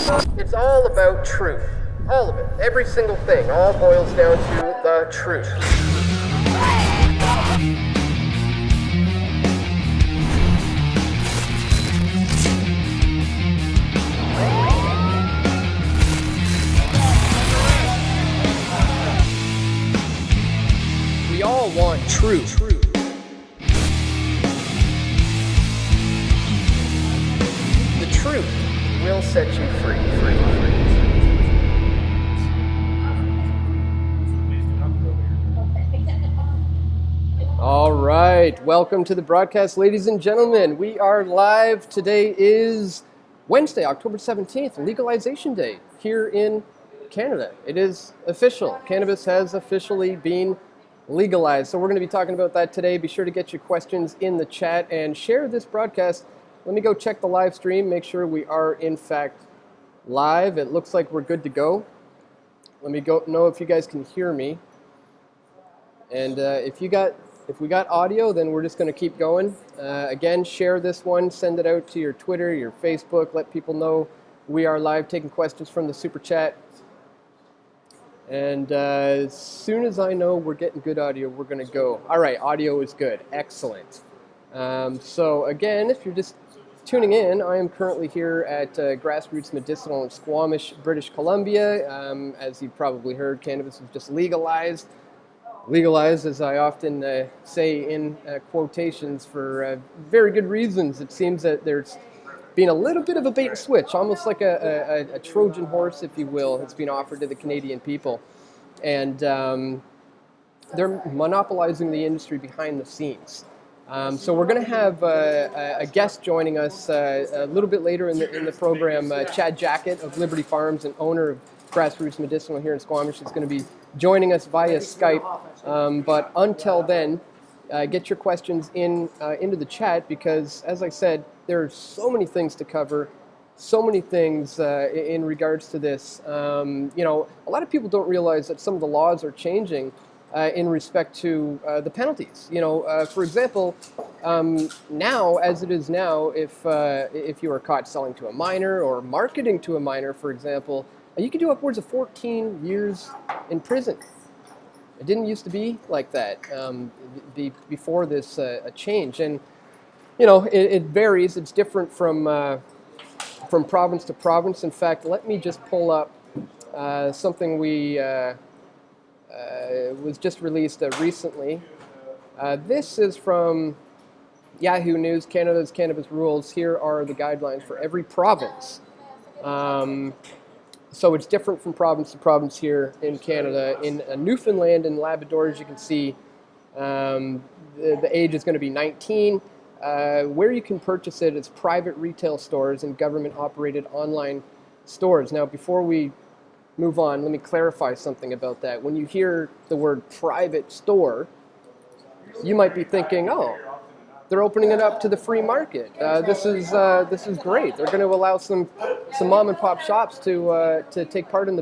It's all about truth. All of it. Every single thing. All boils down to the truth. We all want truth. The truth will set you free. All right, welcome to the broadcast, ladies and gentlemen. We are live. Today is Wednesday, October 17th, Legalization Day here in Canada. It is official. Cannabis has officially been legalized. So we're going to be talking about that today. Be sure to get your questions in the chat and share this broadcast. Let me go check the live stream, make sure we are in fact live. It looks like we're good to go. Let me go know if you guys can hear me. And if we got audio, then we're just going to keep going. Again, share this one, send it out to your Twitter, your Facebook, let people know we are live, taking questions from the super chat. And as soon as I know we're getting good audio, we're going to go. All right, audio is good. Excellent. So again, if you're just tuning in, I am currently here at Grassroots Medicinal in Squamish, British Columbia. As you've probably heard, cannabis is just legalized. Legalized, as I often say in quotations, for very good reasons. It seems that there's been a little bit of a bait and switch, almost like a Trojan horse, if you will, that's been offered to the Canadian people. And they're monopolizing the industry behind the scenes. So we're going to have a guest joining us a little bit later in the program. Chad Jackett of Liberty Farms and owner of Grassroots Medicinal here in Squamish is going to be joining us via Skype. But until then, get your questions into the chat because, as I said, there are so many things to cover, so many things in regards to this. A lot of people don't realize that some of the laws are changing in respect to the penalties. For example, now, as it is now, if you are caught selling to a minor or marketing to a minor, for example, you can do upwards of 14 years in prison. It didn't used to be like that before this change, and it varies. It's different from province to province. In fact, let me just pull up something we was just released recently. This is from Yahoo News, Canada's Cannabis Rules. Here are the guidelines for every province. So it's different from province to province here in Canada. In Newfoundland and Labrador, as you can see, the age is going to be 19. Where you can purchase it is private retail stores and government-operated online stores. Now, before we move on, let me clarify something about that. When you hear the word private store, you might be thinking, oh, they're opening it up to the free market. This is great. They're going to allow some mom and pop shops to take part in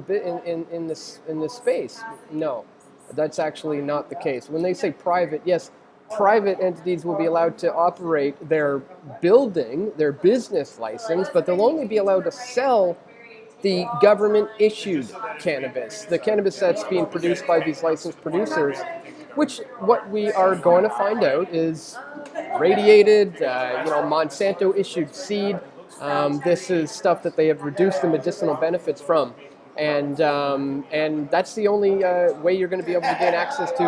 this space. No, that's actually not the case. When they say private, yes, private entities will be allowed to operate their building, their business license, but they'll only be allowed to sell the government-issued cannabis, the cannabis that's being produced by these licensed producers, which what we are going to find out is radiated, Monsanto-issued seed. This is stuff that they have reduced the medicinal benefits from. And that's the only way you're going to be able to gain access to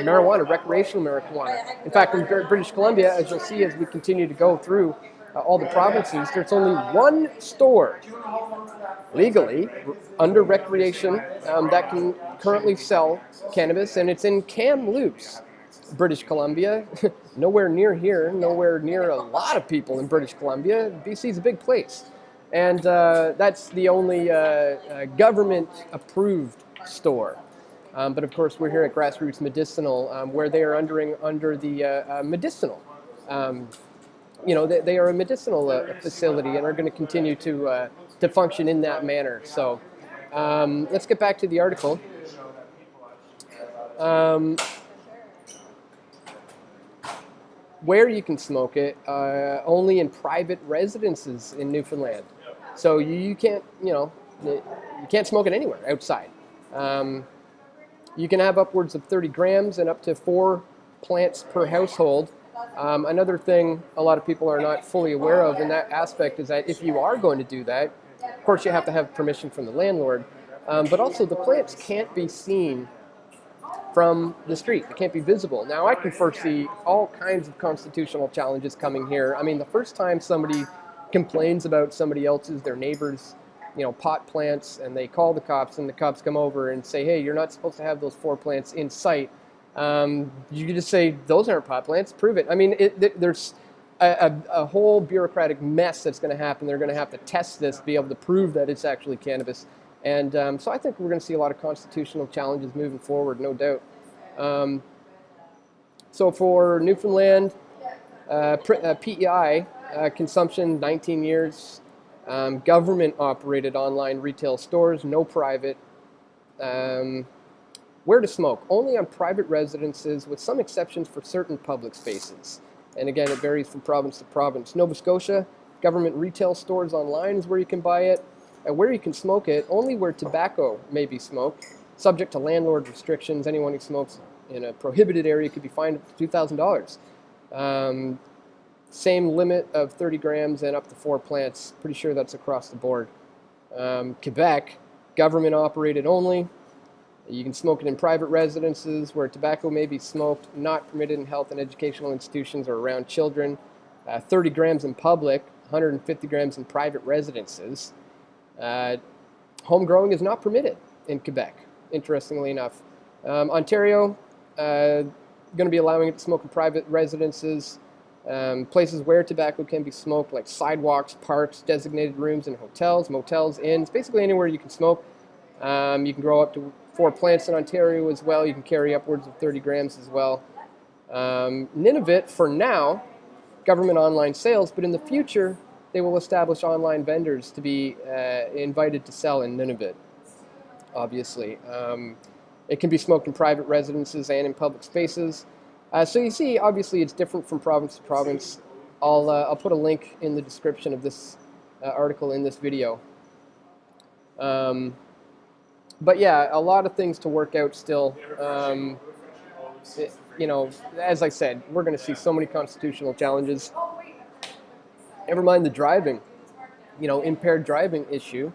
marijuana, recreational marijuana. In fact, in British Columbia, as you'll see as we continue to go through all the provinces, there's only one store legally under recreation that can currently sell cannabis, and it's in Kamloops, British Columbia. Nowhere near here, nowhere near a lot of people in British Columbia. BC's a big place. And that's the only government-approved store. But of course, we're here at Grassroots Medicinal, where they are under the medicinal. They are a medicinal facility and are going to continue to function in that manner. So let's get back to the article. Where you can smoke it, only in private residences in Newfoundland. So you can't, you can't smoke it anywhere outside. You can have upwards of 30 grams and up to 4 plants per household. Another thing a lot of people are not fully aware of in that aspect is that if you are going to do that, of course you have to have permission from the landlord, but also the plants can't be seen from the street. They can't be visible. Now I can foresee all kinds of constitutional challenges coming here. I mean, the first time somebody complains about somebody else's, their neighbor's, pot plants, and they call the cops, and the cops come over and say, hey, you're not supposed to have those 4 plants in sight. You can just say, those aren't pot plants, prove it. I mean, there's a whole bureaucratic mess that's going to happen. They're going to have to test this, be able to prove that it's actually cannabis. And so I think we're going to see a lot of constitutional challenges moving forward, no doubt. So for Newfoundland, PEI, consumption 19 years, government-operated online retail stores, no private. Where to smoke? Only on private residences with some exceptions for certain public spaces. And again, it varies from province to province. Nova Scotia, government retail stores online is where you can buy it. And where you can smoke it, only where tobacco may be smoked, subject to landlord restrictions. Anyone who smokes in a prohibited area could be fined up to $2,000. Same limit of 30 grams and up to 4 plants. Pretty sure that's across the board. Quebec, government operated only. You can smoke it in private residences where tobacco may be smoked, not permitted in health and educational institutions or around children. 30 grams in public, 150 grams in private residences. Home growing is not permitted in Quebec, interestingly enough. Ontario, going to be allowing it to smoke in private residences, places where tobacco can be smoked, like sidewalks, parks, designated rooms in hotels, motels, inns, basically anywhere you can smoke. You can grow up to 4 plants in Ontario as well. You can carry upwards of 30 grams as well. Nunavut, for now, government online sales, but in the future, they will establish online vendors to be invited to sell in Nunavut, obviously. It can be smoked in private residences and in public spaces. So you see, obviously, it's different from province to province. I'll put a link in the description of this article in this video. But yeah, a lot of things to work out still. As I said, we're going to see so many constitutional challenges. Never mind the driving, impaired driving issue.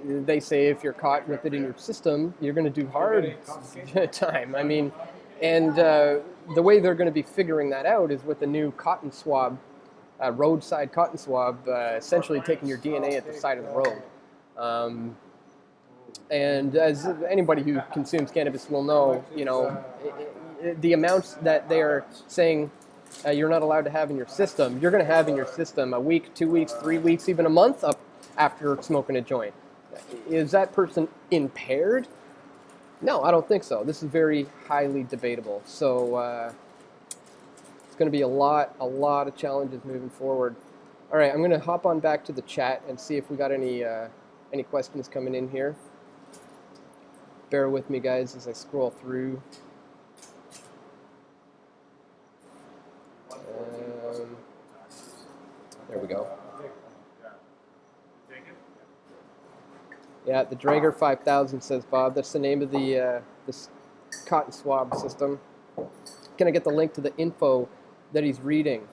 They say if you're caught with it in your system, you're going to do hard time. I mean, and the way they're going to be figuring that out is with the new cotton swab, roadside cotton swab, essentially taking your DNA at the side of the road. And as anybody who consumes cannabis will know, the amounts that they are saying you're not allowed to have in your system, you're going to have in your system a week, 2 weeks, 3 weeks, even a month up after smoking a joint. Is that person impaired? No, I don't think so. This is very highly debatable. So it's going to be a lot of challenges moving forward. All right, I'm going to hop on back to the chat and see if we got any questions coming in here. Bear with me, guys, as I scroll through. There we go. Yeah, the Drager 5000, says Bob. That's the name of the this cotton swab system. Can I get the link to the info that he's reading?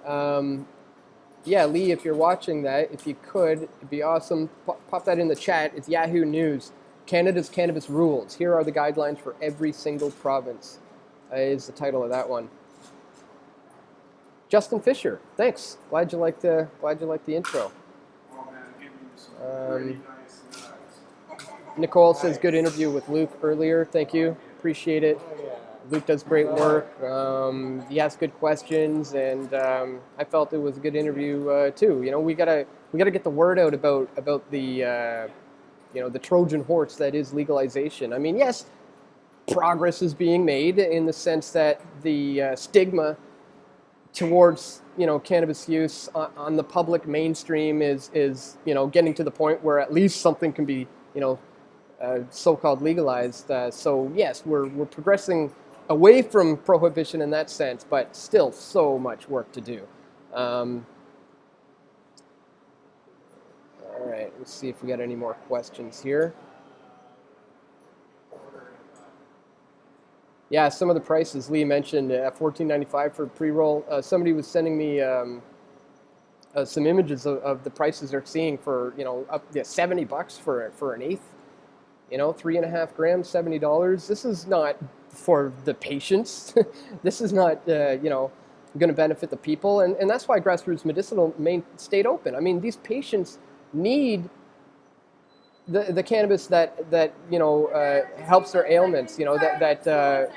Yeah, Lee, if you're watching that, if you could, it'd be awesome. Pop that in the chat. It's Yahoo News. Canada's Cannabis Rules. Here are the guidelines for every single province, is the title of that one. Justin Fisher, thanks. Glad you liked the intro. Nicole says good interview with Luke earlier. Thank you. Appreciate it. Luke does great work. He asks good questions, and I felt it was a good interview too. We gotta get the word out about the the Trojan horse that is legalization. I mean, yes, progress is being made in the sense that the stigma towards cannabis use on the public mainstream is getting to the point where at least something can be so-called legalized. So yes, we're progressing away from prohibition in that sense, but still so much work to do. right, let's see if we got any more questions here. Yeah, some of the prices Lee mentioned, $14.95 for pre-roll. Somebody was sending me some images of the prices they're seeing for, up $70 for an eighth. 3.5 grams, $70. This is not for the patients. This is not, going to benefit the people, and that's why grassroots medicinal stayed open. I mean, these patients need the cannabis that helps their ailments. That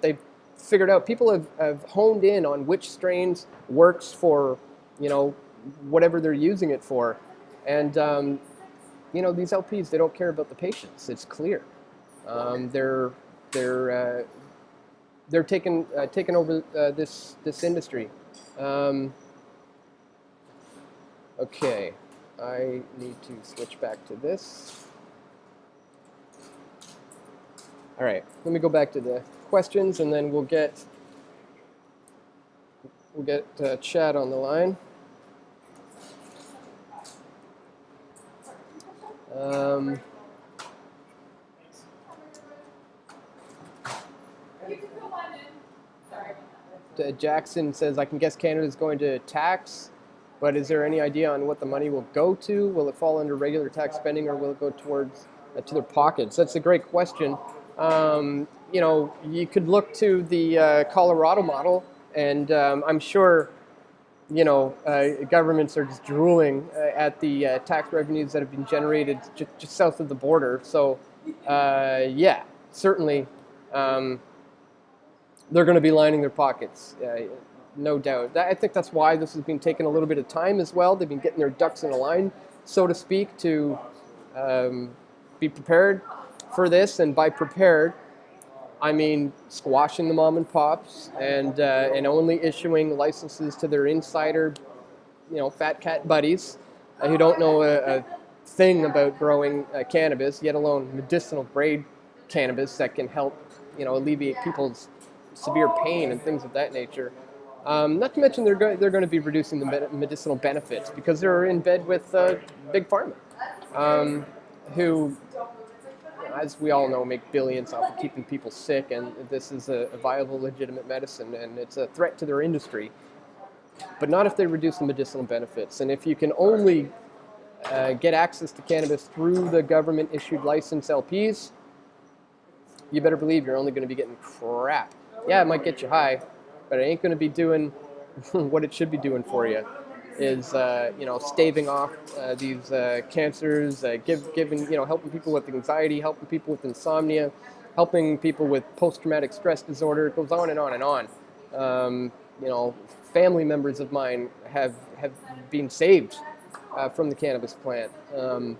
they've figured out. People have honed in on which strains works for whatever they're using it for, and these LPs, they don't care about the patients. It's clear. They're taking over this industry. Okay, I need to switch back to this. All right, let me go back to the questions, and then we'll get Chad on the line. Jackson says, I can guess Canada's going to tax, but is there any idea on what the money will go to? Will it fall under regular tax spending, or will it go towards to their pockets? That's a great question. You could look to the Colorado model, and I'm sure governments are just drooling at the tax revenues that have been generated just south of the border. So, yeah, certainly they're going to be lining their pockets, no doubt. I think that's why this has been taking a little bit of time as well. They've been getting their ducks in a line, so to speak, to be prepared for this. And by prepared, I mean squashing the mom and pops and only issuing licenses to their insider, fat cat buddies who don't know a thing about growing cannabis, yet alone medicinal grade cannabis that can help, alleviate people's severe pain and things of that nature. Not to mention they're going to be reducing the medicinal benefits because they're in bed with Big Pharma, who, as we all know, make billions off of keeping people sick, and this is a viable, legitimate medicine, and it's a threat to their industry. But not if they reduce the medicinal benefits. And if you can only get access to cannabis through the government-issued license LPs, you better believe you're only going to be getting crap. Yeah, it might get you high, but it ain't going to be doing what it should be doing for you. Is staving off these cancers, helping people with anxiety, helping people with insomnia, helping people with post-traumatic stress disorder. It goes on and on and on. Family members of mine have been saved from the cannabis plant, and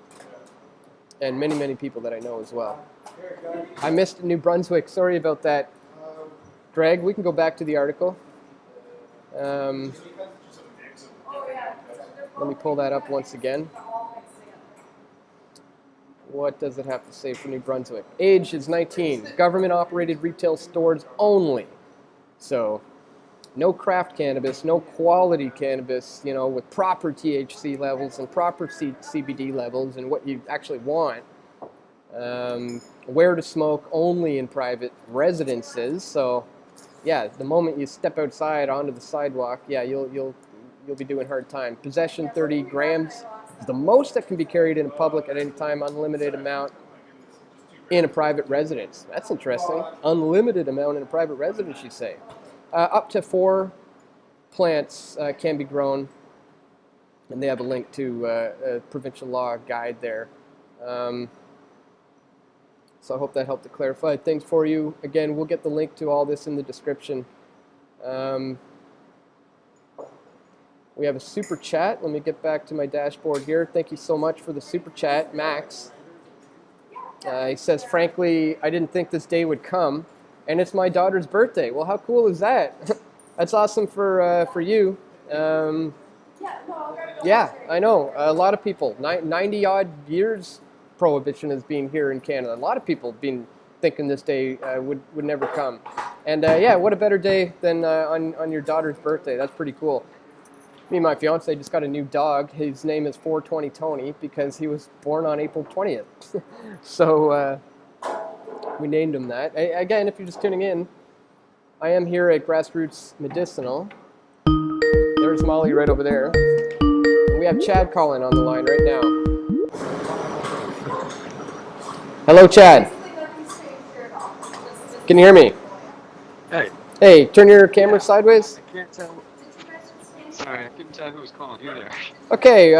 many people that I know as well. I missed New Brunswick. Sorry about that, Greg. We can go back to the article. Let me pull that up once again. What does it have to say for New Brunswick? Age is 19. Government-operated retail stores only. So, no craft cannabis, no quality cannabis, with proper THC levels and proper CBD levels and what you actually want. Where to smoke only in private residences. So, yeah, the moment you step outside onto the sidewalk, yeah, you'll be doing hard time. Possession 30 grams is the most that can be carried in public at any time. Unlimited amount in a private residence. That's interesting. Unlimited amount in a private residence, you say. Up to 4 plants can be grown, and they have a link to a provincial law guide there. So I hope that helped to clarify things for you. Again, we'll get the link to all this in the description. We have a super chat. Let me get back to my dashboard here. Thank you so much for the super chat, Max. He says, frankly, I didn't think this day would come, and it's my daughter's birthday. Well, how cool is that? That's awesome for you. Yeah, I know. A lot of people, 90-odd years prohibition has been here in Canada. A lot of people have been thinking this day would never come. And yeah, what a better day than on your daughter's birthday. That's pretty cool. Me and my fiance just got a new dog. His name is 420 Tony because he was born on April 20th. So we named him that. Again, if you're just tuning in, I am here at Grassroots Medicinal. There's Molly right over there. And we have Chad calling on the line right now. Hello, Chad. Can you hear me? Hey. Hey, turn your camera sideways. I can't tell. Sorry, I couldn't tell who was calling you there. Okay,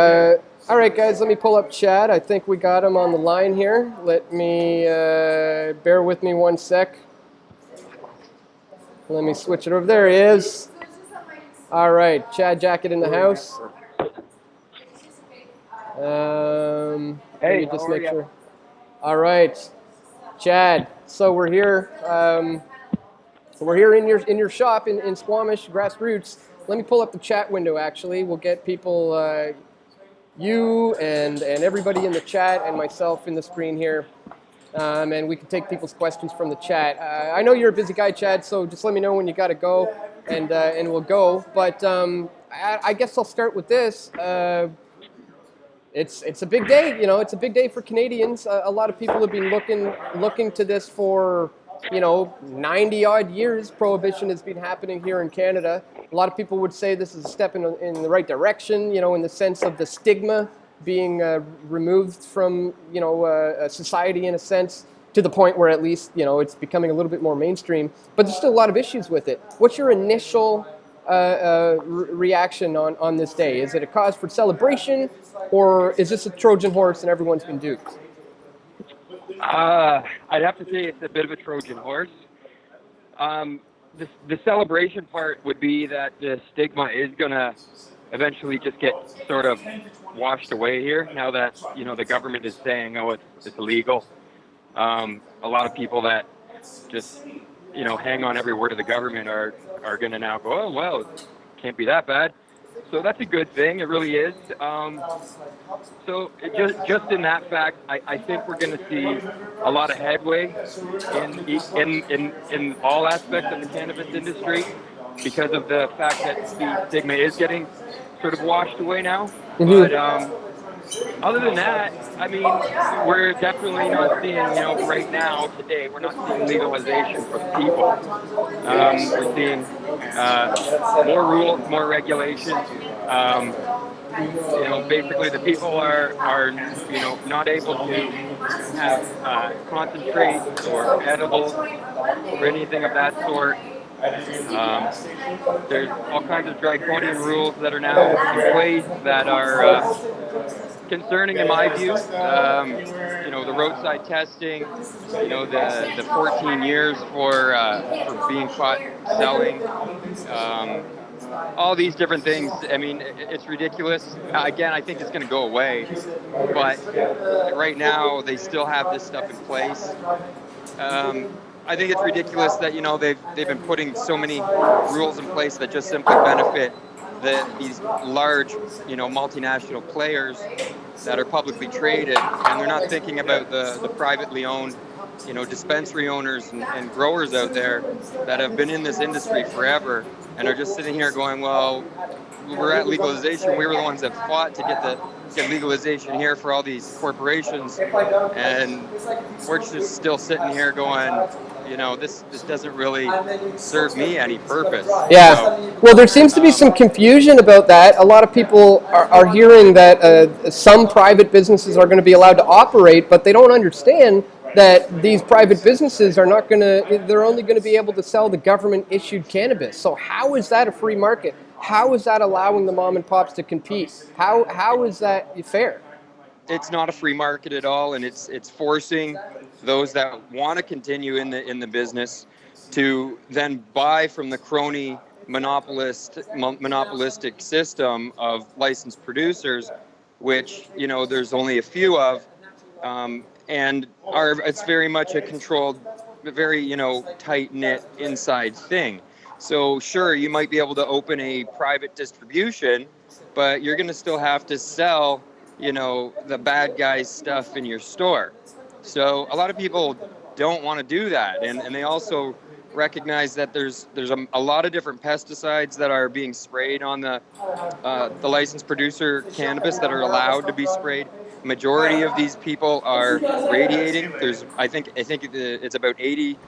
all right, guys, let me pull up Chad. I think we got him on the line here. Let me, bear with me one sec. Let me switch it over. There he is. All right, Chad Jacket in the house. Let me just make sure. All right, Chad. So we're here. We're here in your shop in Squamish, Grassroots. Let me pull up the chat window. Actually, we'll get people, you and everybody in the chat, and myself in the screen here, and we can take people's questions from the chat. I know you're a busy guy, Chad, so just let me know when you got to go, and we'll go. But I guess I'll start with this. It's a big day, you know. It's a big day for Canadians. A lot of people have been looking to this for, 90 odd years. Prohibition has been happening here in Canada. A lot of people would say this is a step in the right direction, in the sense of the stigma being removed from, society in a sense, to the point where at least, it's becoming a little bit more mainstream. But there's still a lot of issues with it. What's your initial reaction on this day? Is it a cause for celebration, or is this a Trojan horse and everyone's been duped? I'd have to say it's a bit of a Trojan horse. The celebration part would be that the stigma is going to eventually just get sort of washed away here now that, the government is saying, oh, it's illegal. A lot of people that just, hang on every word of the government are going to now go, oh, well, it can't be that bad. So that's a good thing. It really is. So just in that fact, I think we're going to see a lot of headway in all aspects of the cannabis industry because of the fact that the stigma is getting sort of washed away now. Mm-hmm. But other than that, I mean, we're definitely not seeing, right now, today, we're not seeing legalization for the people. We're seeing more rules, more regulations. Basically the people are not able to have concentrates or edibles or anything of that sort. There's all kinds of draconian rules that are now in place that are concerning in my view. The roadside testing, the 14 years for being caught selling. All these different things. I mean, it's ridiculous. Again, I think it's going to go away, but right now they still have this stuff in place. I think it's ridiculous that they've been putting so many rules in place that just simply benefit these large multinational players that are publicly traded, and they're not thinking about the privately owned dispensary owners and growers out there that have been in this industry forever and are just sitting here going, well, we're at legalization. We were the ones that fought to get legalization here for all these corporations, and we're just still sitting here going, this doesn't really serve me any purpose. Yeah. So, well, there seems to be some confusion about that. A lot of people are hearing that some private businesses are going to be allowed to operate, but they don't understand that these private businesses are not going to, they're only going to be able to sell the government-issued cannabis. So how is that a free market? How is that allowing the mom and pops to compete? How is that fair? It's not a free market at all, and it's forcing those that want to continue in the business to then buy from the crony monopolistic system of licensed producers, which there's only a few of, and it's very much a controlled, very tight-knit inside thing. So sure, you might be able to open a private distribution, but you're going to still have to sell the bad guys' stuff in your store. So a lot of people don't want to do that, and they also recognize that there's a lot of different pesticides that are being sprayed on the licensed producer cannabis that are allowed to be sprayed. Majority of these people are radiating. I think it's about 80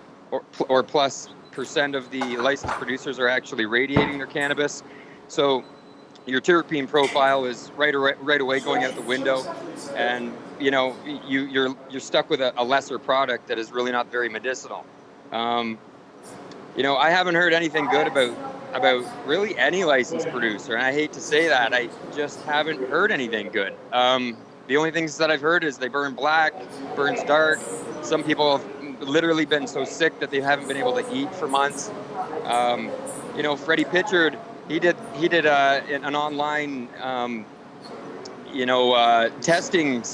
or plus percent of the licensed producers are actually radiating their cannabis. So your terpene profile is right away going out the window, and you're stuck with a lesser product that is really not very medicinal. I haven't heard anything good about really any licensed producer, and I hate to say that. I just haven't heard anything good. The only things that I've heard is they burn black, burns dark. Some people have literally been so sick that they haven't been able to eat for months. Freddie Pitchard, he did an online testing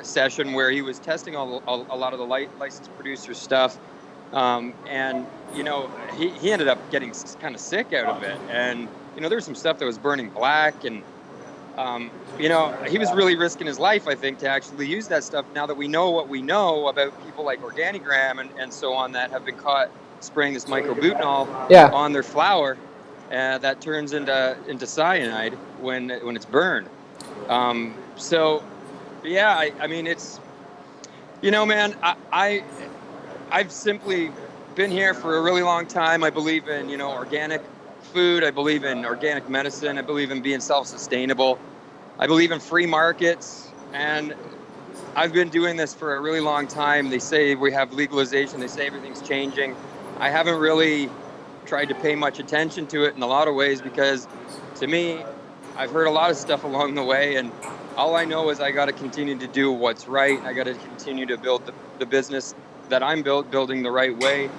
session where he was testing a lot of the licensed producer stuff. And he ended up getting kind of sick out of it, and there's some stuff that was burning black, and he was really risking his life, I think, to actually use that stuff. Now that we know what we know about people like Organigram and so on that have been caught spraying this microbutanol on their flower, that turns into cyanide when it's burned. So yeah, I mean, it's man, I've simply been here for a really long time. I believe in, organic food. I believe in organic medicine. I believe in being self-sustainable. I believe in free markets. And I've been doing this for a really long time. They say we have legalization. They say everything's changing. I haven't really tried to pay much attention to it in a lot of ways because, to me, I've heard a lot of stuff along the way, and all I know is I got to continue to do what's right. I got to continue to build the business that I'm building the right way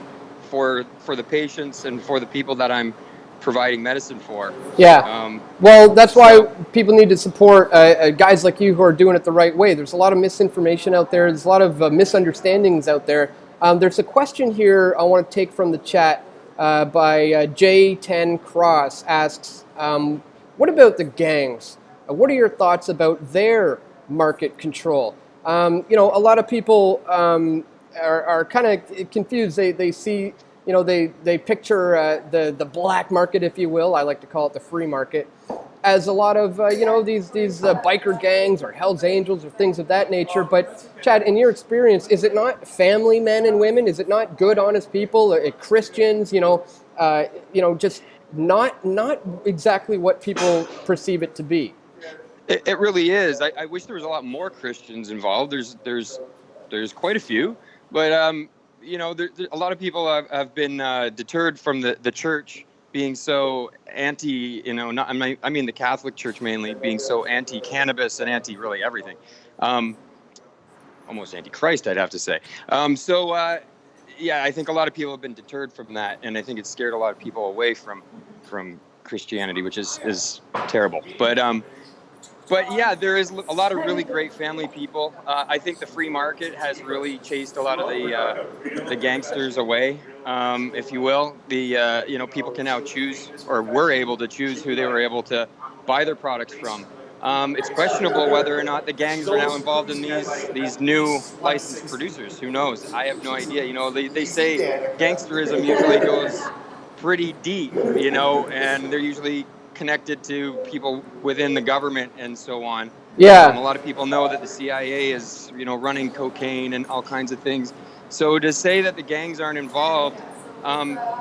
for the patients and for the people that I'm providing medicine for. Yeah. Well, that's why people need to support guys like you who are doing it the right way. There's a lot of misinformation out there. There's a lot of misunderstandings out there. There's a question here I want to take from the chat by J10 Cross asks, what about the gangs? What are your thoughts about their market control? A lot of people are kind of confused. They see, they picture the black market, if you will. I like to call it the free market, as a lot of these biker gangs or Hell's Angels or things of that nature. But Chad, in your experience, is it not family men and women? Is it not good, honest people, Christians? Just not exactly what people perceive it to be. It really is. I wish there was a lot more Christians involved. There's quite a few, but a lot of people have been deterred from the church being so anti. I mean the Catholic Church mainly being so anti-cannabis and anti really everything, almost anti-Christ, I'd have to say. I think a lot of people have been deterred from that, and I think it's scared a lot of people away from Christianity, which is terrible. But yeah, there is a lot of really great family people. I think the free market has really chased a lot of the gangsters away, if you will. People can now choose, or were able to choose, who they were able to buy their products from. It's questionable whether or not the gangs are now involved in these new licensed producers. Who knows? I have no idea. They say gangsterism usually goes pretty deep, and they're usually connected to people within the government and so on. Yeah. A lot of people know that the CIA is, running cocaine and all kinds of things. So to say that the gangs aren't involved,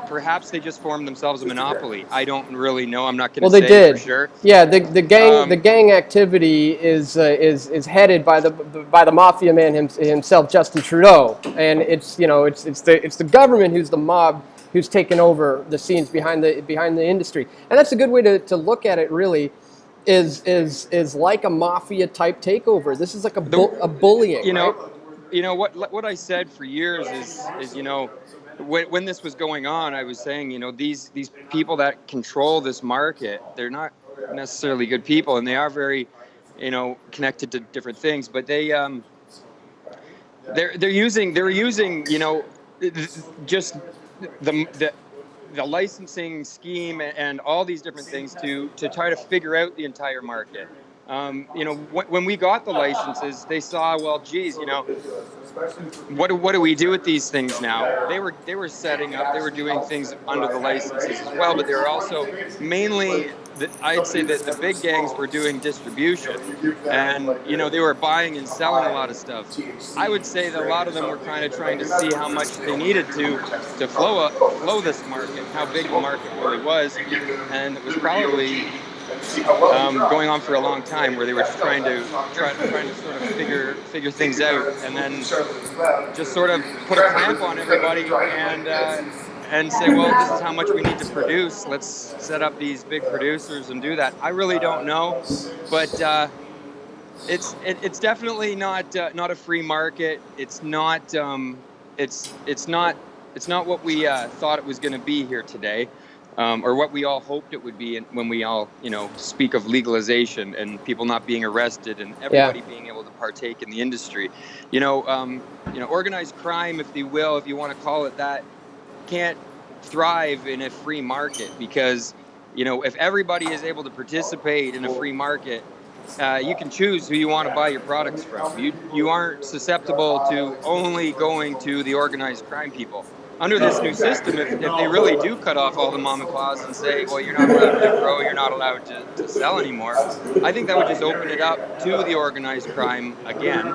perhaps they just formed themselves a monopoly. I don't really know. I'm not going to say for sure. Yeah, the gang activity is headed by the mafia man himself, Justin Trudeau, and it's the government who's the mob, who's taken over the scenes behind the industry. And that's a good way to look at it, really, is like a mafia type takeover. This is like a bullying. What I said for years is when this was going on, I was saying, these people that control this market, they're not necessarily good people, and they are very, connected to different things, but they're using just the licensing scheme and all these different things to try to figure out the entire market. When we got the licenses, they saw, well, geez, what do we do with these things now? They were setting up, they were doing things under the licenses as well, but they were also mainly, I'd say that the big gangs were doing distribution, and they were buying and selling a lot of stuff. I would say that a lot of them were kind of trying to see how much they needed to flow this market, how big the market really was, and it was probably going on for a long time, where they were just trying to sort of figure things out, and then just sort of put a clamp on everybody and say, well, this is how much we need to produce. Let's set up these big producers and do that. I really don't know, but it's definitely not a free market. It's not what we thought it was going to be here today. Or what we all hoped it would be when we all, speak of legalization and people not being arrested and everybody being able to partake in the industry. Organized crime, if you want to call it that, can't thrive in a free market, because, if everybody is able to participate in a free market, you can choose who you want to buy your products from. You aren't susceptible to only going to the organized crime people. Under this new system, if they really do cut off all the mom and pops and say, well, you're not allowed to grow, you're not allowed to sell anymore, I think that would just open it up to the organized crime again,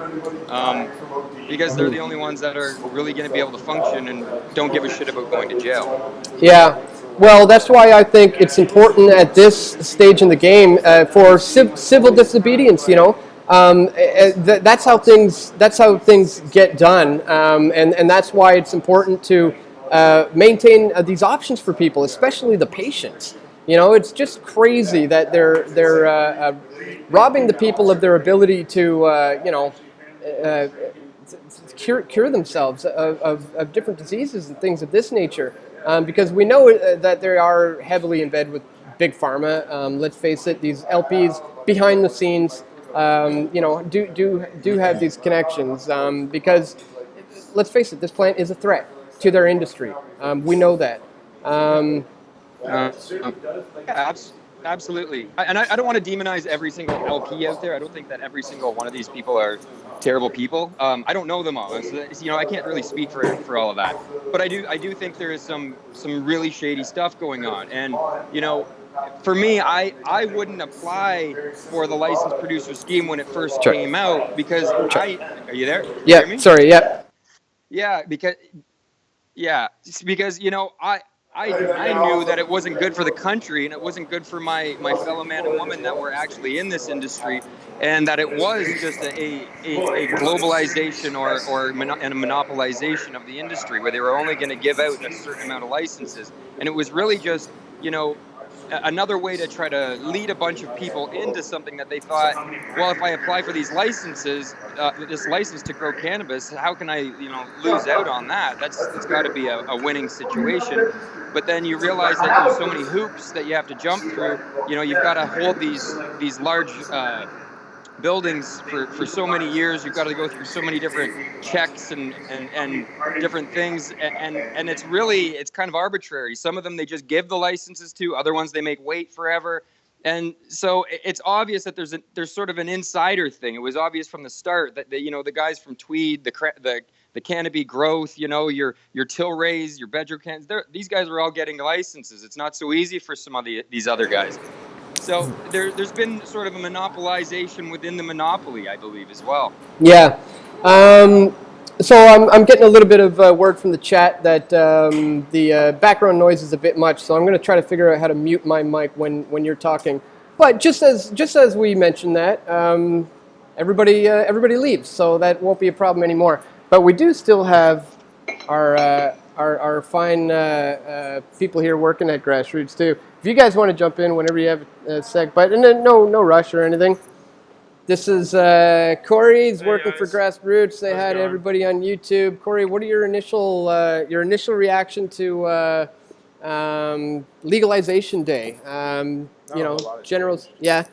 because they're the only ones that are really going to be able to function and don't give a shit about going to jail. Yeah. Well, that's why I think it's important at this stage in the game for civil disobedience. That's how things get done, and that's why it's important to maintain these options for people, especially the patients. It's just crazy that they're robbing the people of their ability to cure themselves of different diseases and things of this nature. Because we know that they are heavily in bed with big pharma. Let's face it; these LPs behind the scenes, do have these connections. Because let's face it, this plant is a threat to their industry. We know that. Absolutely. And I don't want to demonize every single LP out there. I don't think that every single one of these people are terrible people. I don't know them all. So, I can't really speak for all of that. But I do think there is some really shady stuff going on. And, for me, I wouldn't apply for the licensed producer scheme when it first came out, because are you there? Yeah, sorry, yeah. Yeah, because I knew that it wasn't good for the country, and it wasn't good for my fellow man and woman that were actually in this industry, and that it was just a globalization and a monopolization of the industry, where they were only going to give out a certain amount of licenses. And it was really just, another way to try to lead a bunch of people into something that they thought, well, if I apply for these licenses, this license to grow cannabis, how can I, lose out on that? It's got to be a winning situation. But then you realize that there's so many hoops that you have to jump through. You've got to hold these large buildings for so many years. You've got to go through so many different checks and different things, and it's kind of arbitrary. Some of them they just give the licenses to, other ones they make wait forever. And so it's obvious that there's sort of an insider thing. It was obvious from the start that the guys from Tweed, the cannabis growth, your Tilrays, your Bedrock, these guys are all getting licenses. It's not so easy for some of these other guys. So there's been sort of a monopolization within the monopoly, I believe, as well. Yeah. So I'm getting a little bit of word from the chat that the background noise is a bit much. So I'm going to try to figure out how to mute my mic when you're talking. But just as we mentioned that, everybody leaves, so that won't be a problem anymore. But we do still have our fine people here working at Grassroots too. If you guys want to jump in whenever you have a sec, but no rush or anything. This is Corey. He's working for Grassroots. Say hi to everybody on YouTube. Corey, what are your initial reaction to legalization day? Generals. Yeah.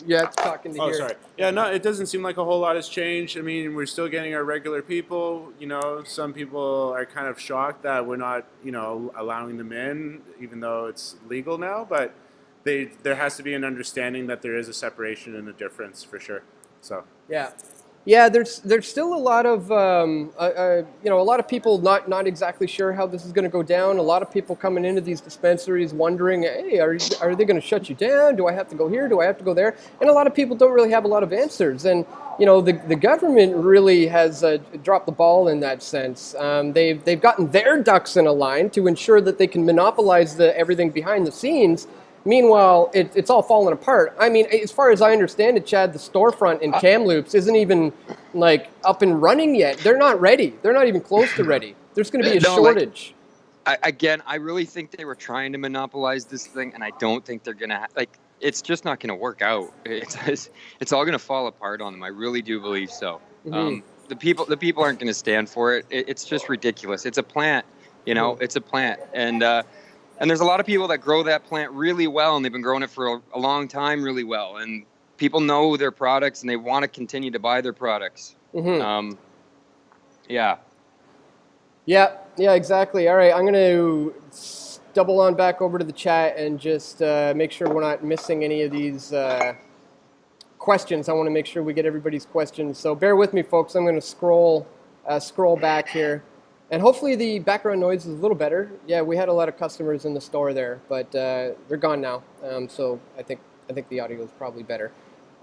Yeah, it's talking to here. Oh, sorry. Yeah, no, it doesn't seem like a whole lot has changed. I mean, we're still getting our regular people. Some people are kind of shocked that we're not, allowing them in, even though it's legal now. But there has to be an understanding that there is a separation and a difference for sure. So Yeah. Yeah, there's still a lot of a lot of people not exactly sure how this is going to go down. A lot of people coming into these dispensaries wondering, hey, are they going to shut you down? Do I have to go here? Do I have to go there? And a lot of people don't really have a lot of answers. And the government really has dropped the ball in that sense. They've gotten their ducks in a line to ensure that they can monopolize everything behind the scenes. Meanwhile, it's all falling apart. I mean, as far as I understand it, Chad, the storefront in Kamloops isn't even like up and running yet. They're not ready. They're not even close to ready. There's going to be a shortage. I really think they were trying to monopolize this thing, and I don't think they're going to it's just not going to work out. It's all going to fall apart on them. I really do believe so. Mm-hmm. The people aren't going to stand for it. It's just ridiculous. It's a plant, it's a plant. And there's a lot of people that grow that plant really well, and they've been growing it for a long time really well. And people know their products, and they want to continue to buy their products. Mm-hmm. Yeah. Yeah, exactly. All right, I'm going to double on back over to the chat and just make sure we're not missing any of these questions. I want to make sure we get everybody's questions. So bear with me, folks. I'm going to scroll back here. And hopefully the background noise is a little better. Yeah, we had a lot of customers in the store there, but they're gone now. So I think the audio is probably better.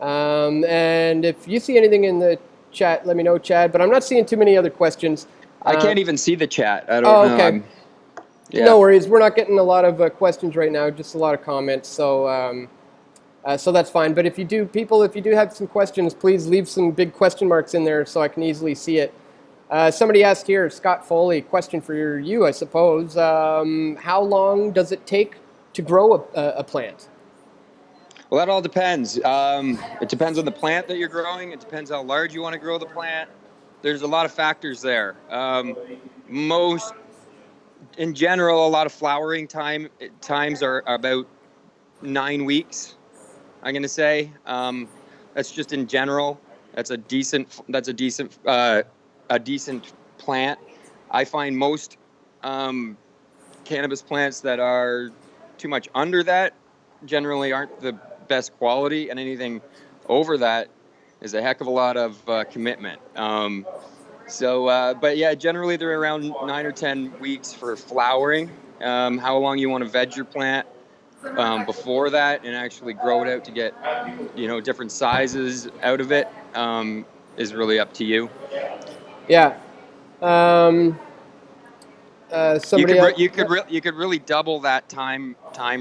And if you see anything in the chat, let me know, Chad. But I'm not seeing too many other questions. I can't even see the chat. I don't know. Okay. Yeah. No worries. We're not getting a lot of questions right now, just a lot of comments. So that's fine. But if you do have some questions, please leave some big question marks in there so I can easily see it. Somebody asked here, Scott Foley, question for you, I suppose. How long does it take to grow a plant? Well, that all depends. It depends on the plant that you're growing. It depends how large you want to grow the plant. There's a lot of factors there. In general, a lot of flowering times are about 9 weeks, I'm going to say. That's just in general. That's a decent plant. I find most cannabis plants that are too much under that generally aren't the best quality, and anything over that is a heck of a lot of commitment. But yeah, generally they're around 9 or 10 weeks for flowering. How long you want to veg your plant before that and actually grow it out to get different sizes out of it is really up to you. Yeah. You could really double that time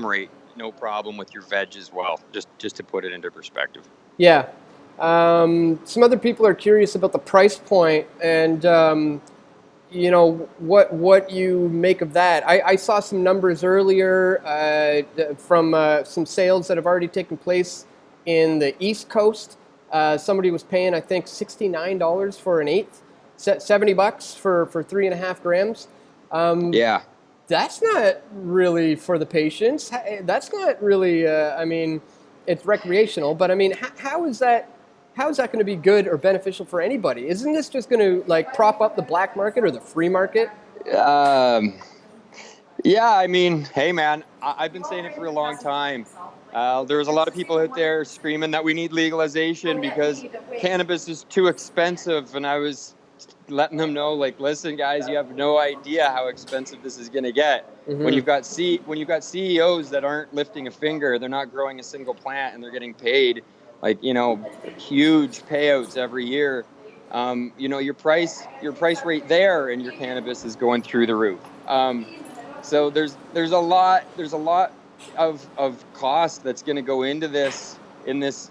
rate, no problem, with your veg as well. Just to put it into perspective. Yeah. Some other people are curious about the price point and what you make of that. I saw some numbers earlier from some sales that have already taken place in the East Coast. Somebody was paying, I think, $69 for an eighth, $70 for 3.5 grams. Yeah. That's not really for the patients. That's not really, it's recreational, but I mean, how is that going to be good or beneficial for anybody? Isn't this just going to prop up the black market or the free market? Yeah, I mean, hey man, I've been saying it for a long time. There's a lot of people out there screaming that we need legalization because cannabis is too expensive, and I was letting them know, listen, guys, you have no idea how expensive this is going to get. Mm-hmm. When you've got CEOs that aren't lifting a finger, they're not growing a single plant, and they're getting paid huge payouts every year. Your price rate there in your cannabis is going through the roof. So there's a lot of cost that's going to go into this,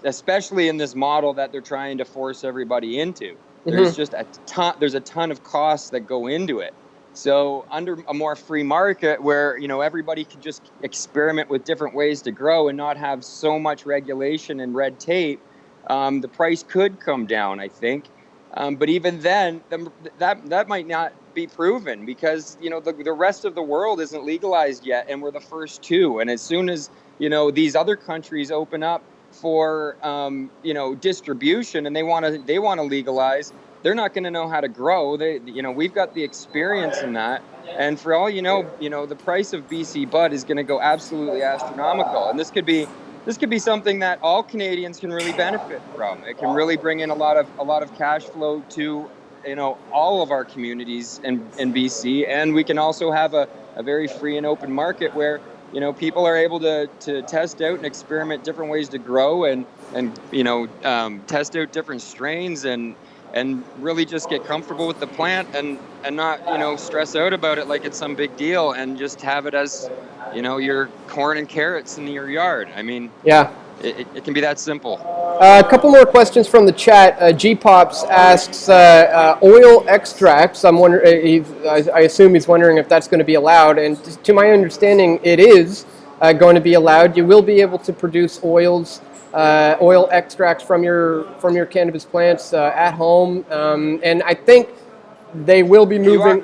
especially in this model that they're trying to force everybody into. There's just there's a ton of costs that go into it. So under a more free market where, everybody can just experiment with different ways to grow and not have so much regulation and red tape, the price could come down, I think. But even then, that might not be proven because, the rest of the world isn't legalized yet, and we're the first two. And as soon as, these other countries open up for, distribution and they want to legalize, they're not going to know how to grow. We've got the experience in that. And for all you know, the price of BC bud is going to go absolutely astronomical. And this could be something that all Canadians can really benefit from. It can really bring in a lot of cash flow to, all of our communities in BC. And we can also have a very free and open market where, people are able to test out and experiment different ways to grow and test out different strains and really just get comfortable with the plant and not, stress out about it like it's some big deal, and just have it as, your corn and carrots in your yard. I mean, Yeah. It can be that simple. A couple more questions from the chat. G-Pops asks, oil extracts. I'm wondering. I assume he's wondering if that's going to be allowed. And to my understanding, it is going to be allowed. You will be able to produce oil extracts from your cannabis plants at home. And I think they will be moving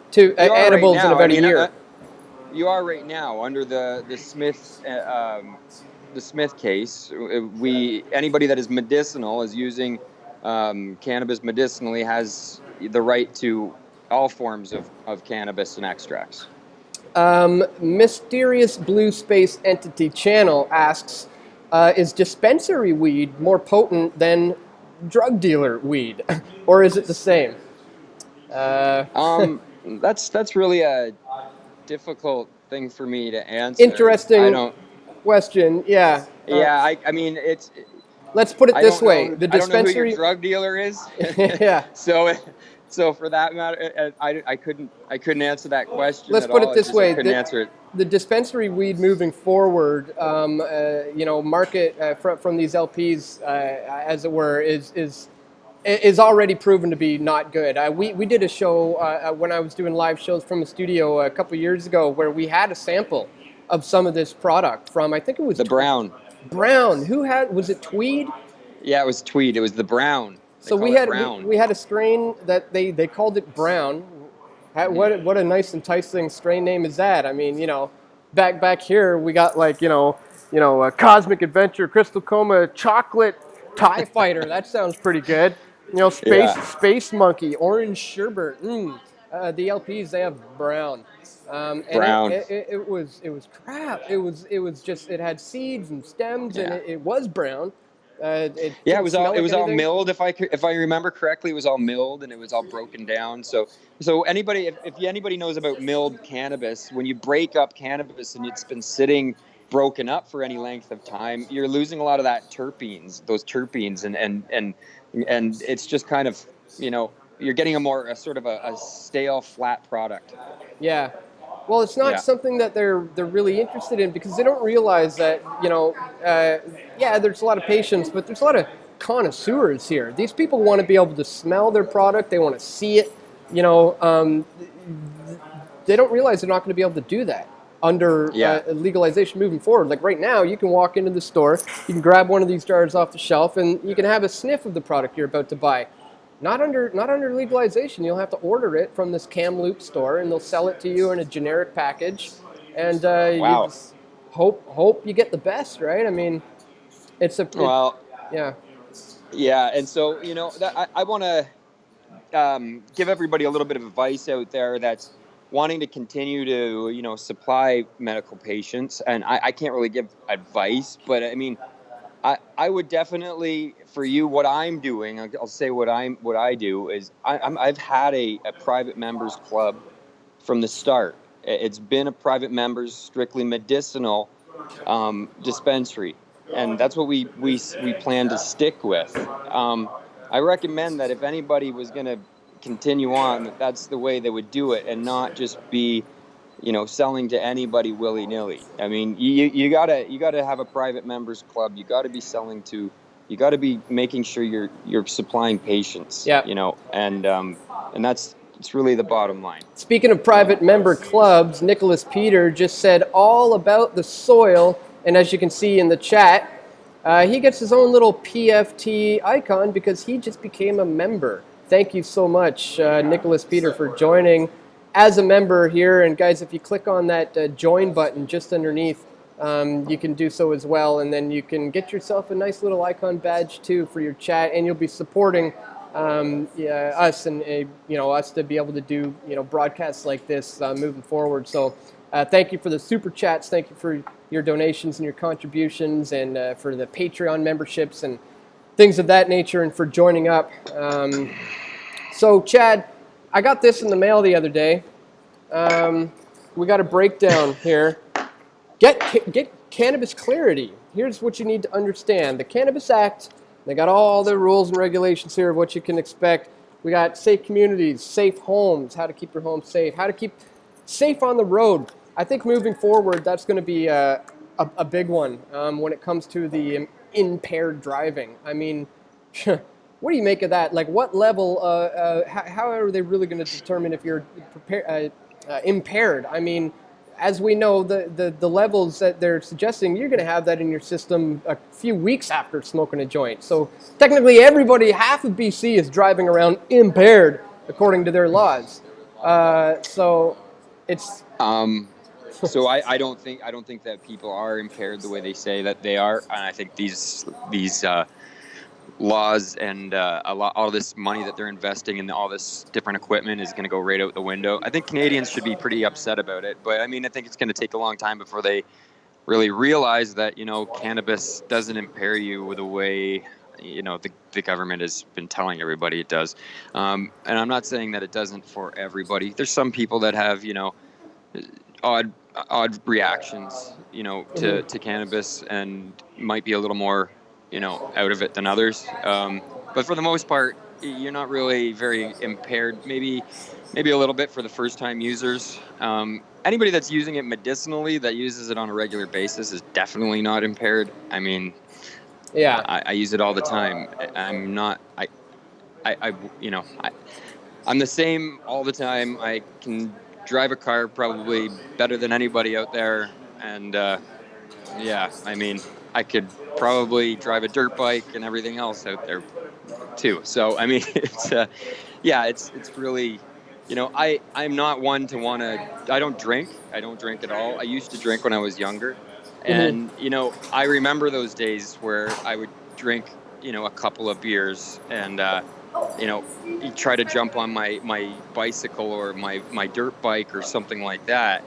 to edibles in about a year. You are right now under the Smith. The Smith case, anybody that is medicinal, is using cannabis medicinally, has the right to all forms of cannabis and extracts. Mysterious Blue Space Entity Channel asks, is dispensary weed more potent than drug dealer weed, or is it the same? That's really a difficult thing for me to answer. Interesting question. Yeah. I mean, it's. Let's put it this way: the dispensary. I don't know who your drug dealer is. Yeah. So for that matter, I couldn't answer that question. Let's put it this way: I couldn't answer it. The dispensary weed moving forward, market from these LPs, as it were, is already proven to be not good. We did a show when I was doing live shows from a studio a couple years ago where we had a sample of some of this product from, I think it was the Brown. Brown. Was it Tweed? Yeah, it was Tweed. It was the Brown. So we had a strain that they called it Brown. What a nice enticing strain name is that? I mean, back here we got a Cosmic Adventure, Crystal Coma, Chocolate TIE Fighter. That sounds pretty good. Space Monkey, Orange Sherbet. The LPs, they have Brown. Brown. It was crap. It was just, it had seeds and stems, and it was brown. It was all milled. If I remember correctly, it was all milled and it was all broken down. So anybody, if anybody knows about milled cannabis, when you break up cannabis and it's been sitting broken up for any length of time, you're losing a lot of those terpenes, and it's just kind of, you're getting a sort of a stale, flat product. Yeah. Well, it's not something that they're really interested in, because they don't realize that, there's a lot of patients, but there's a lot of connoisseurs here. These people want to be able to smell their product. They want to see it. They don't realize they're not going to be able to do that under legalization moving forward. Like right now, you can walk into the store, you can grab one of these jars off the shelf, and you can have a sniff of the product you're about to buy. Not under legalization. You'll have to order it from this Kamloops store, and they'll sell it to you in a generic package. And you just hope you get the best, right? I mean, yeah. And so I want to give everybody a little bit of advice out there that's wanting to continue to supply medical patients. And I can't really give advice, but I mean, I would definitely, for you, what I'm doing, I'll say what I do is I've had a private members club from the start. It's been a private members, strictly medicinal dispensary, and that's what we plan to stick with. I recommend that if anybody was going to continue on, that's the way they would do it, and not just be selling to anybody willy-nilly. I mean, you gotta have a private members club. You gotta be you gotta be making sure you're supplying patients. Yeah. And it's really the bottom line. Speaking of private member clubs, Nicholas Peter just said all about the soil, and as you can see in the chat, he gets his own little PFT icon because he just became a member. Thank you so much, Nicholas Peter, for joining as a member here. And guys, if you click on that join button just underneath, you can do so as well, and then you can get yourself a nice little icon badge too for your chat, and you'll be supporting yeah, us and us to be able to do broadcasts like this moving forward. So thank you for the super chats. Thank you for your donations and your contributions, and for the Patreon memberships and things of that nature, and for joining up. So Chad, I got this in the mail the other day. We got a breakdown here. Get cannabis clarity. Here's what you need to understand. The Cannabis Act, they got all the rules and regulations here of what you can expect. We got safe communities, safe homes, how to keep your home safe, how to keep safe on the road. I think moving forward, that's going to be a big one when it comes to the impaired driving. I mean, what do you make of that? Like, what level, how are they really going to determine if you're impaired? I mean, as we know, the levels that they're suggesting, you're going to have that in your system a few weeks after smoking a joint. So technically everybody, half of BC is driving around impaired according to their laws. So it's... So I don't think that people are impaired the way they say that they are. And I think these laws and all this money that they're investing in all this different equipment is going to go right out the window. I think Canadians should be pretty upset about it, but I mean, I think it's going to take a long time before they really realize that, cannabis doesn't impair you the way, the government has been telling everybody it does. And I'm not saying that it doesn't for everybody. There's some people that have, odd reactions, to cannabis and might be a little more out of it than others. But for the most part, you're not really very impaired. Maybe a little bit for the first time users. Anybody that's using it medicinally, that uses it on a regular basis, is definitely not impaired. I mean, yeah, I use it all the time. I'm not, I'm the same all the time. I can drive a car probably better than anybody out there. And, yeah, I mean, I could probably drive a dirt bike and everything else out there too. So, I mean, it's really, I'm not one to want to, I don't drink at all. I used to drink when I was younger. And, I remember those days where I would drink, a couple of beers and, you try to jump on my bicycle or my dirt bike or something like that.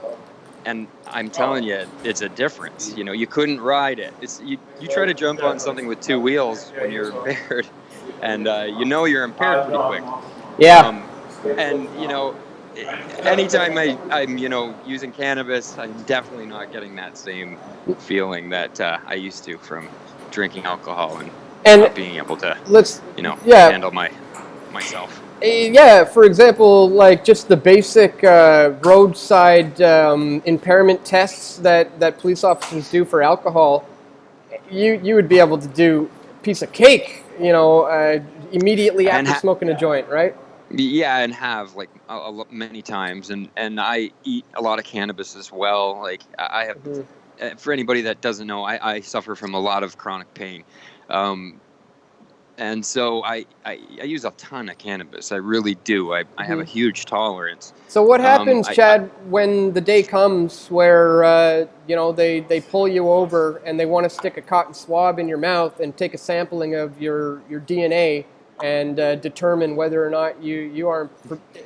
And I'm telling you, it's a difference. You couldn't ride it. You try to jump on something with two wheels when you're impaired, and you're impaired pretty quick. yeah. And anytime I'm using cannabis, I'm definitely not getting that same feeling that I used to from drinking alcohol and not being able to handle myself. Yeah, for example, like just the basic roadside impairment tests that police officers do for alcohol, you would be able to do a piece of cake, immediately after smoking a joint, right? Yeah, and have like many times, and I eat a lot of cannabis as well. Like I have, for anybody that doesn't know, I suffer from a lot of chronic pain. And so I use a ton of cannabis. I really do. I have a huge tolerance. So what happens, Chad, when the day comes where they pull you over and they want to stick a cotton swab in your mouth and take a sampling of your DNA and determine whether or not you are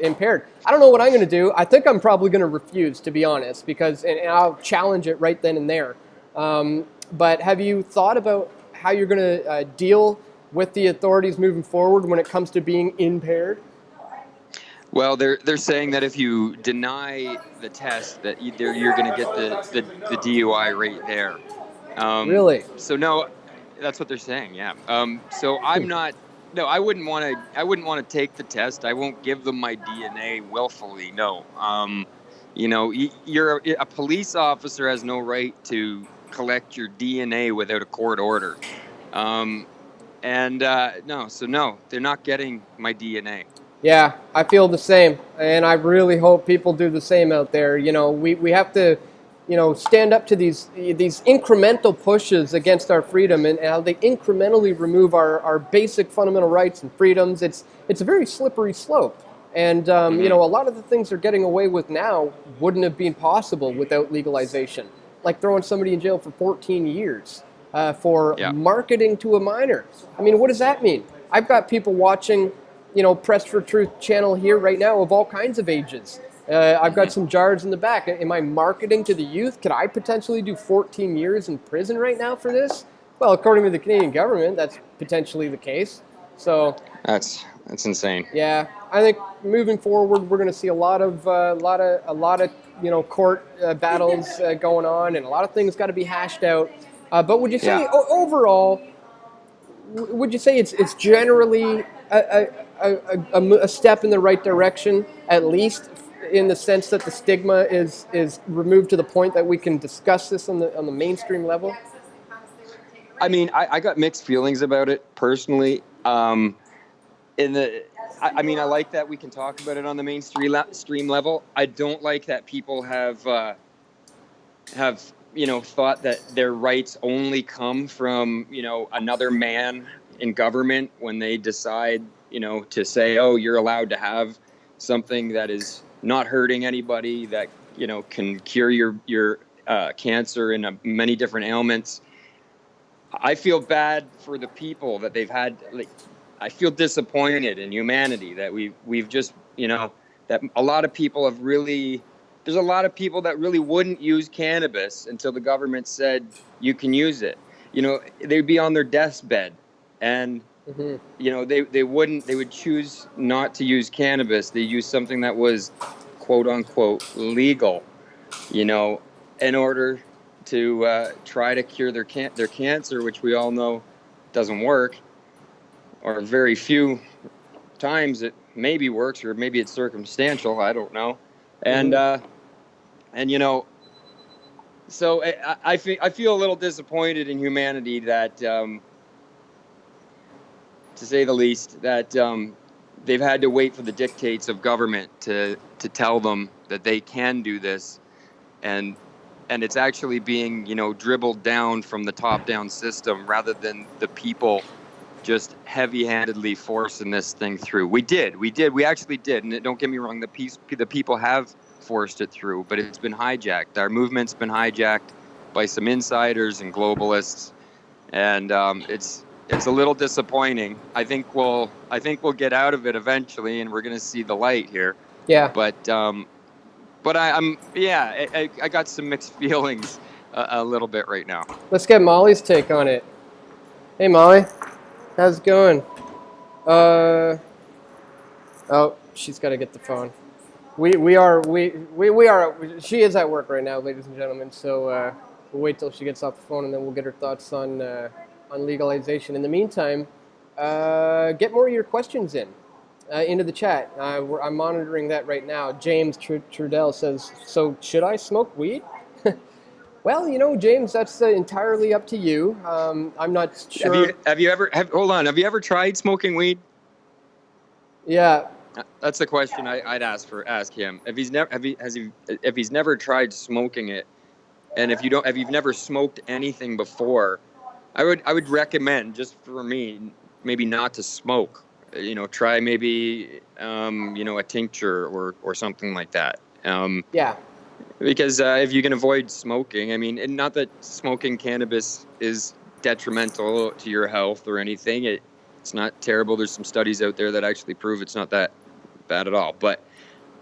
impaired? I don't know what I'm going to do. I think I'm probably going to refuse, to be honest, and I'll challenge it right then and there. But have you thought about how you're going to deal with the authorities moving forward when it comes to being impaired? Well, they're saying that if you deny the test, that you're going to get the DUI right there. Really? So no, that's what they're saying. Yeah. So I'm not. No, I wouldn't want to take the test. I won't give them my DNA willfully. No. You're a police officer has no right to collect your DNA without a court order. No, they're not getting my DNA. Yeah, I feel the same, and I really hope people do the same out there. We have to, stand up to these incremental pushes against our freedom and how they incrementally remove our basic fundamental rights and freedoms. It's a very slippery slope, and a lot of the things they're getting away with now wouldn't have been possible without legalization, like throwing somebody in jail for 14 years. For marketing to a minor. I mean, what does that mean? I've got people watching Press for Truth channel here right now of all kinds of ages. I've got some jars in the back. Am I marketing to the youth? Could I potentially do 14 years in prison right now for this? Well, according to the Canadian government, that's potentially the case. So That's insane. yeah, I think moving forward, we're going to see a lot of court battles going on, and a lot of things got to be hashed out. But would you say overall, would you say it's generally a step in the right direction, at least in the sense that the stigma is removed to the point that we can discuss this on the mainstream level? I mean, I got mixed feelings about it personally. I like that we can talk about it on the mainstream level. I don't like that people have thought that their rights only come from another man in government when they decide to say, oh, you're allowed to have something that is not hurting anybody, that can cure your cancer and many different ailments. I feel bad for the people that they've had. I feel disappointed in humanity that we've just, that a lot of people have really, there's a lot of people that really wouldn't use cannabis until the government said you can use it. They'd be on their deathbed and, they would choose not to use cannabis. They use something that was quote unquote legal, in order to try to cure their cancer, which we all know doesn't work, or very few times it maybe works, or maybe it's circumstantial. I don't know. And so I feel a little disappointed in humanity that, to say the least, that they've had to wait for the dictates of government to tell them that they can do this, and it's actually being dribbled down from the top down system rather than the people just heavy-handedly forcing this thing through. We actually did, and don't get me wrong, the people have forced it through, but it's been hijacked. Our movement's been hijacked by some insiders and globalists, and it's a little disappointing. I think we'll get out of it eventually, and we're going to see the light here. Yeah. But I got some mixed feelings a little bit right now. Let's get Molly's take on it. Hey, Molly. How's it going? Oh, she's got to get the phone. She is at work right now, ladies and gentlemen. So we'll wait till she gets off the phone, and then we'll get her thoughts on legalization. In the meantime, get more of your questions into the chat. I'm monitoring that right now. James Trudell says, "So should I smoke weed?" Well, James, that's entirely up to you. I'm not sure. Have you ever tried smoking weed? Yeah. That's the question I'd ask him. If he's never tried smoking it, and if you've never smoked anything before, I would recommend, just for me, maybe not to smoke. Try maybe a tincture or something like that. Yeah. Because if you can avoid smoking, and not that smoking cannabis is detrimental to your health or anything. It's not terrible. There's some studies out there that actually prove it's not that bad at all. But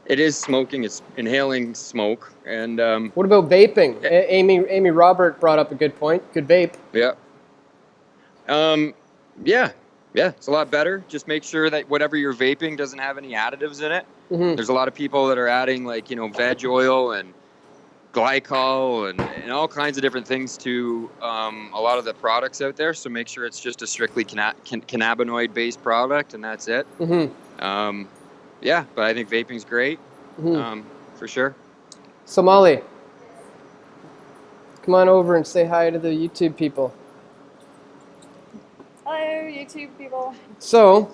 it is smoking. It's inhaling smoke. And what about vaping? Amy Robert brought up a good point. Good vape. Yeah. Yeah, it's a lot better. Just make sure that whatever you're vaping doesn't have any additives in it. Mm-hmm. There's a lot of people that are adding veg oil and glycol and all kinds of different things to a lot of the products out there. So make sure it's just a strictly cannabinoid-based product, and that's it. Mm-hmm. But I think vaping's great, for sure. So Molly, come on over and say hi to the YouTube people. Hello, YouTube people. So,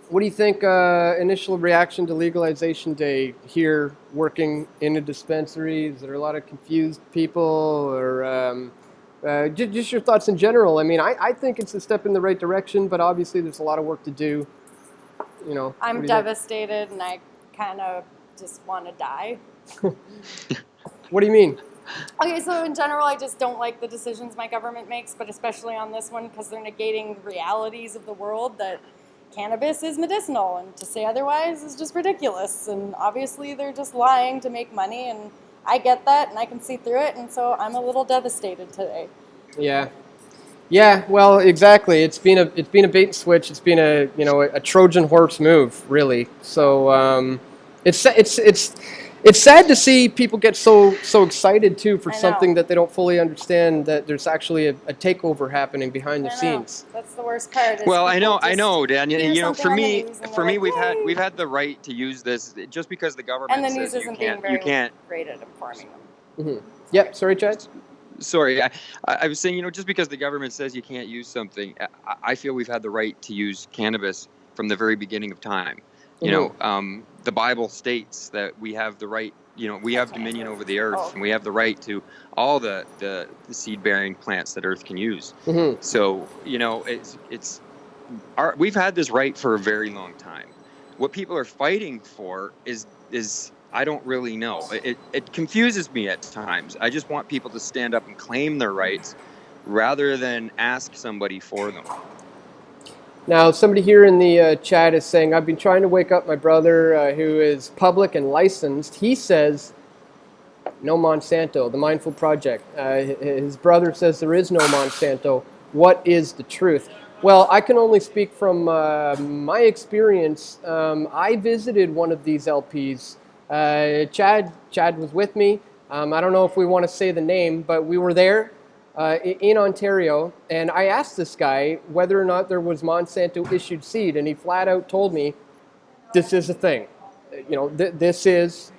what do you think initial reaction to legalization day here working in a dispensary? Is there a lot of confused people, or just your thoughts in general? I think it's a step in the right direction, but obviously there's a lot of work to do. I'm devastated, and I kind of just want to die. What do you mean? Okay, so in general, I just don't like the decisions my government makes, but especially on this one because they're negating the realities of the world that cannabis is medicinal, and to say otherwise is just ridiculous. And obviously they're just lying to make money, and I get that, and I can see through it, and so I'm a little devastated today. Yeah. Yeah, well, exactly. It's been a bait and switch. It's been a Trojan horse move, really. So it's sad to see people get so excited too for something that they don't fully understand, that there's actually a takeover happening behind the scenes. That's the worst part. Well, I know, Dan. For me, like, we've had the right to use this just because the government and the news says isn't you being very can't. great at informing them. Mm-hmm. Yep. Sorry, Chad. Sorry, I was saying, just because the government says you can't use something, I feel we've had the right to use cannabis from the very beginning of time. The Bible states that we have the right, we have dominion over the earth, and we have the right to all the seed-bearing plants that earth can use. Mm-hmm. So, we've had this right for a very long time. What people are fighting for is I don't really know. It confuses me at times. I just want people to stand up and claim their rights rather than ask somebody for them. Now, somebody here in the chat is saying, I've been trying to wake up my brother who is public and licensed. He says, no Monsanto, the Mindful Project. His brother says there is no Monsanto. What is the truth? Well, I can only speak from my experience. I visited one of these LPs. Chad was with me. I don't know if we want to say the name, but we were there in Ontario, and I asked this guy whether or not there was Monsanto issued seed, and he flat out told me, this is a thing. This is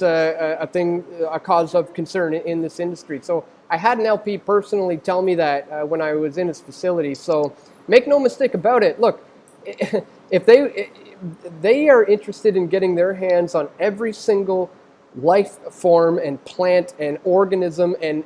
a thing, a cause of concern in this industry. So I had an LP personally tell me that when I was in his facility. So make no mistake about it. Look, if they are interested in getting their hands on every single life form and plant and organism and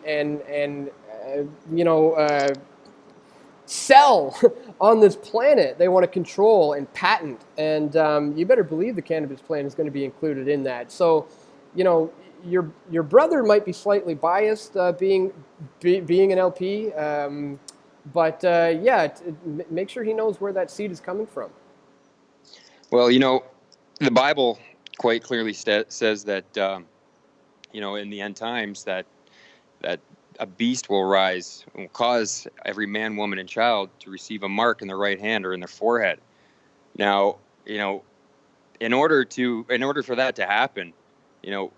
cell on this planet, they want to control and patent. And you better believe the cannabis plant is going to be included in that. So, your brother might be slightly biased being an LP, but make sure he knows where that seed is coming from. Well, the Bible quite clearly says that, in the end times that a beast will rise and will cause every man, woman, and child to receive a mark in their right hand or in their forehead. Now, in order for that to happen,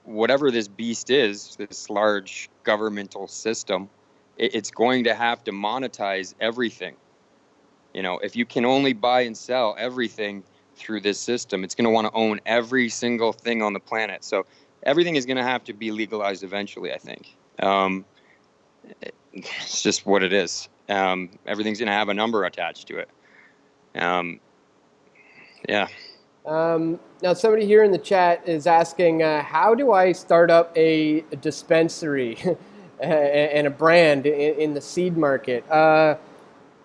whatever this beast is, this large governmental system, it's going to have to monetize everything. If you can only buy and sell everything through this system, it's going to want to own every single thing on the planet. So everything is going to have to be legalized eventually, I think. It's just what it is. Everything's going to have a number attached to it. Yeah. Now, somebody here in the chat is asking, how do I start up a dispensary and a brand in the seed market?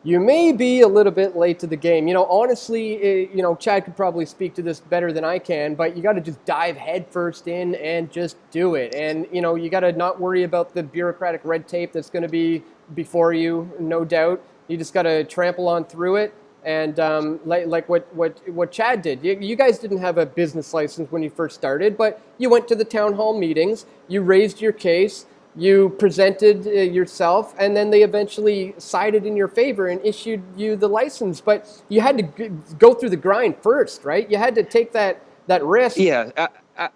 You may be a little bit late to the game. Honestly, Chad could probably speak to this better than I can, but you got to just dive headfirst in and just do it. And, you got to not worry about the bureaucratic red tape that's going to be before you, no doubt. You just got to trample on through it. And like what Chad did. You guys didn't have a business license when you first started, but you went to the town hall meetings, you raised your case, you presented yourself, and then they eventually sided in your favor and issued you the license. But you had to go through the grind first, right? You had to take that risk. Yeah,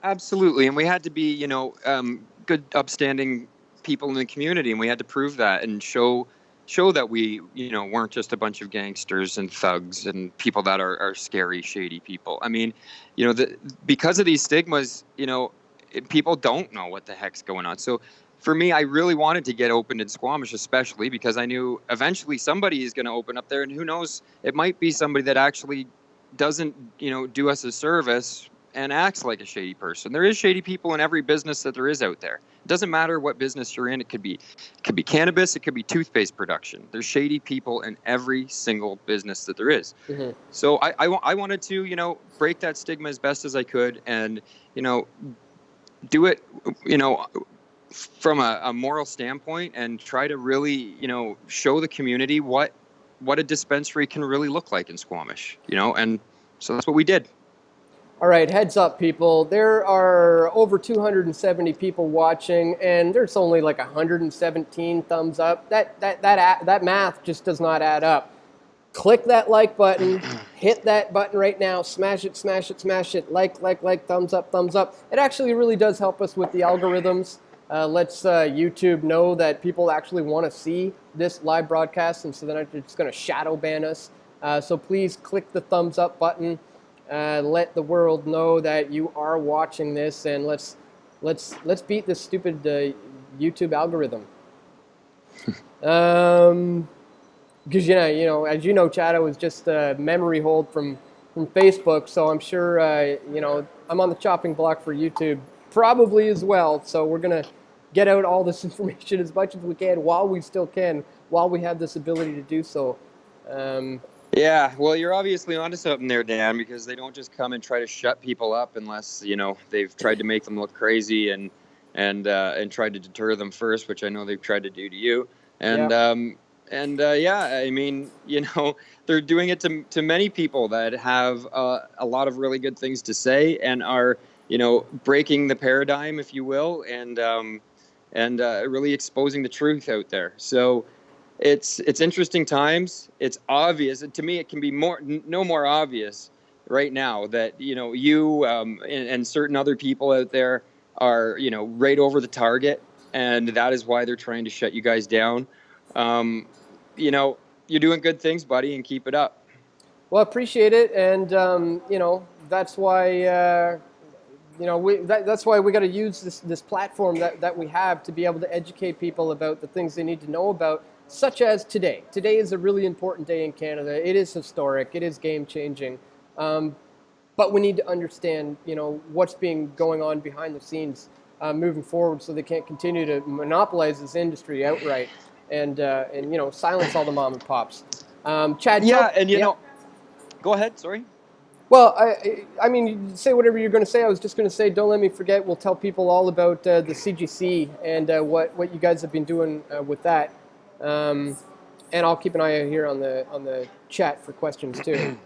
absolutely. And we had to be, good, upstanding people in the community, and we had to prove that and show that we, weren't just a bunch of gangsters and thugs and people that are scary, shady people. I mean, because of these stigmas, people don't know what the heck's going on. So for me, I really wanted to get opened in Squamish, especially because I knew eventually somebody is going to open up there, and who knows, it might be somebody that actually doesn't, do us a service and acts like a shady person. There is shady people in every business that there is out there. It doesn't matter what business you're in. It could be cannabis. It could be toothpaste production. There's shady people in every single business that there is. Mm-hmm. So I wanted to, break that stigma as best as I could, and, do it, from a moral standpoint, and try to really, show the community what what a dispensary can really look like in Squamish, and so that's what we did. All right, heads up, people. There are over 270 people watching, and there's only like 117 thumbs up. That math just does not add up. Click that like button, hit that button right now, smash it, smash it, smash it, like, thumbs up, thumbs up. It actually really does help us with the algorithms. Lets YouTube know that people actually want to see this live broadcast, and so then it's going to shadow ban us. So please click the thumbs up button. Let the world know that you are watching this, and let's beat this stupid YouTube algorithm. Because as you know, Chad, was just a memory hold from Facebook, so I'm sure I'm on the chopping block for YouTube probably as well. So we're gonna get out all this information as much as we can while we still can, while we have this ability to do so. Yeah, well, you're obviously onto something there, Dan, because they don't just come and try to shut people up unless they've tried to make them look crazy and tried to deter them first, which I know they've tried to do to you. And I mean, they're doing it to many people that have a lot of really good things to say and are breaking the paradigm, if you will, and really exposing the truth out there. So it's interesting times. It's obvious to me. It can be no more obvious right now that you and certain other people out there are right over the target, and that is why they're trying to shut you guys down. You're doing good things, buddy, and keep it up. Well, I appreciate it, and that's why that's why we got to use this platform that we have to be able to educate people about the things they need to know about, such as today. Today is a really important day in Canada. It is historic. It is game changing, but we need to understand what's going on behind the scenes moving forward, so they can't continue to monopolize this industry outright. And silence all the mom and pops. Chad. Yeah, go ahead. Sorry. Well, I mean, say whatever you're going to say. I was just going to say, don't let me forget. We'll tell people all about the CGC and what you guys have been doing with that. And I'll keep an eye out here on the chat for questions too.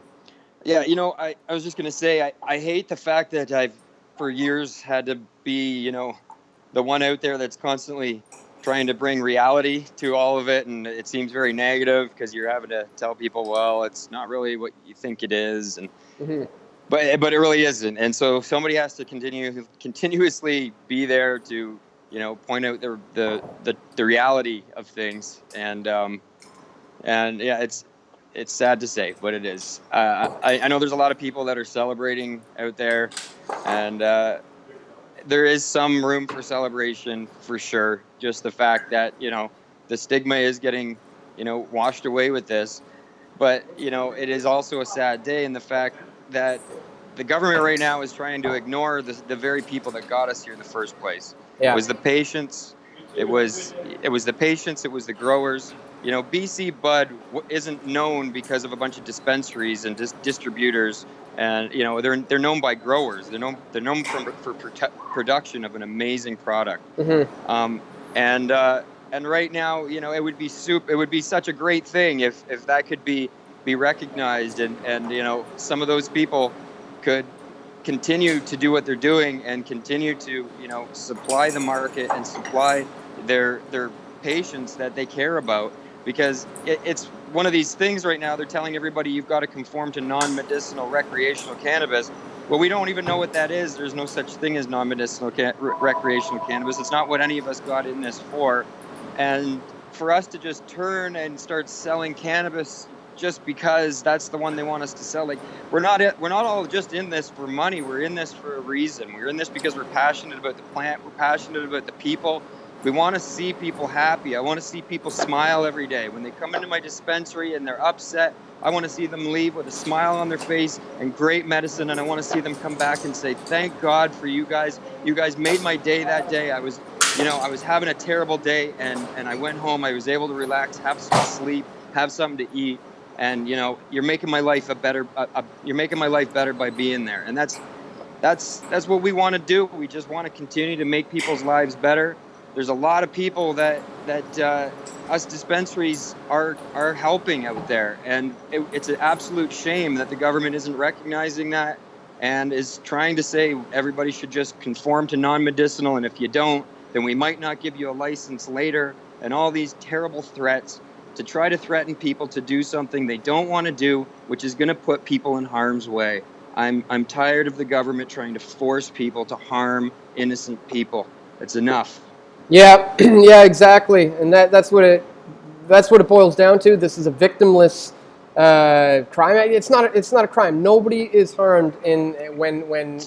Yeah, I was just going to say, I hate the fact that I've for years had to be the one out there that's constantly trying to bring reality to all of it, and it seems very negative because you're having to tell people, well, it's not really what you think it is, and but it really isn't. And so somebody has to continuously be there to point out the reality of things, and yeah, it's sad to say, but it is. I know there's a lot of people that are celebrating out there, and there is some room for celebration for sure. Just the fact that, the stigma is getting, washed away with this. But, it is also a sad day in the fact that the government right now is trying to ignore the very people that got us here in the first place. Yeah. It was the patients. It was the patients. It was the growers. BC Bud isn't known because of a bunch of dispensaries and distributors. And they're known by growers. They're known for production of an amazing product. And right now, it would be such a great thing if that could be recognized, and some of those people could continue to do what they're doing and continue to supply the market and supply their patients that they care about, because it's one of these things right now. They're telling everybody you've got to conform to non-medicinal recreational cannabis. Well, we don't even know what that is. There's no such thing as non-medicinal recreational cannabis. It's not what any of us got in this for. And for us to just turn and start selling cannabis just because that's the one they want us to sell, like, we're not all just in this for money. We're in this for a reason. We're in this because we're passionate about the plant. We're passionate about the people. We want to see people happy. I want to see people smile every day. When they come into my dispensary and they're upset, I want to see them leave with a smile on their face and great medicine. And I want to see them come back and say, thank God for you guys. You guys made my day that day. I was having a terrible day, and I went home. I was able to relax, have some sleep, have something to eat. And, you're making my life you're making my life better by being there. And that's what we want to do. We just want to continue to make people's lives better. There's a lot of people that us dispensaries are helping out there, and it's an absolute shame that the government isn't recognizing that and is trying to say everybody should just conform to non-medicinal, and if you don't, then we might not give you a license later, and all these terrible threats to try to threaten people to do something they don't want to do, which is going to put people in harm's way. I'm tired of the government trying to force people to harm innocent people. It's enough. Yeah, yeah, exactly, and that's what it boils down to. This is a victimless crime. It's not a crime. Nobody is harmed when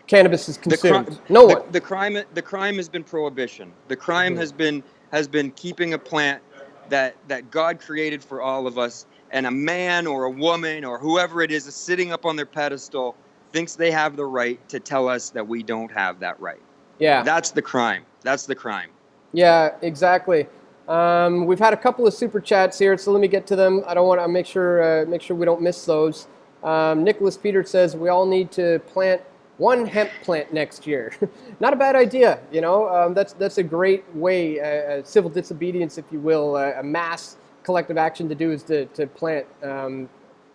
cannabis is consumed. No one. The crime has been prohibition. The crime has been keeping a plant that God created for all of us, and a man or a woman or whoever it is sitting up on their pedestal thinks they have the right to tell us that we don't have that right. Yeah. That's the crime. That's the crime. Yeah, exactly. We've had a couple of super chats here, so let me get to them. I don't want to make sure we don't miss those. Nicholas Peter says we all need to plant one hemp plant next year. Not a bad idea, you know. That's a great way, civil disobedience, if you will, a mass collective action to do is to plant,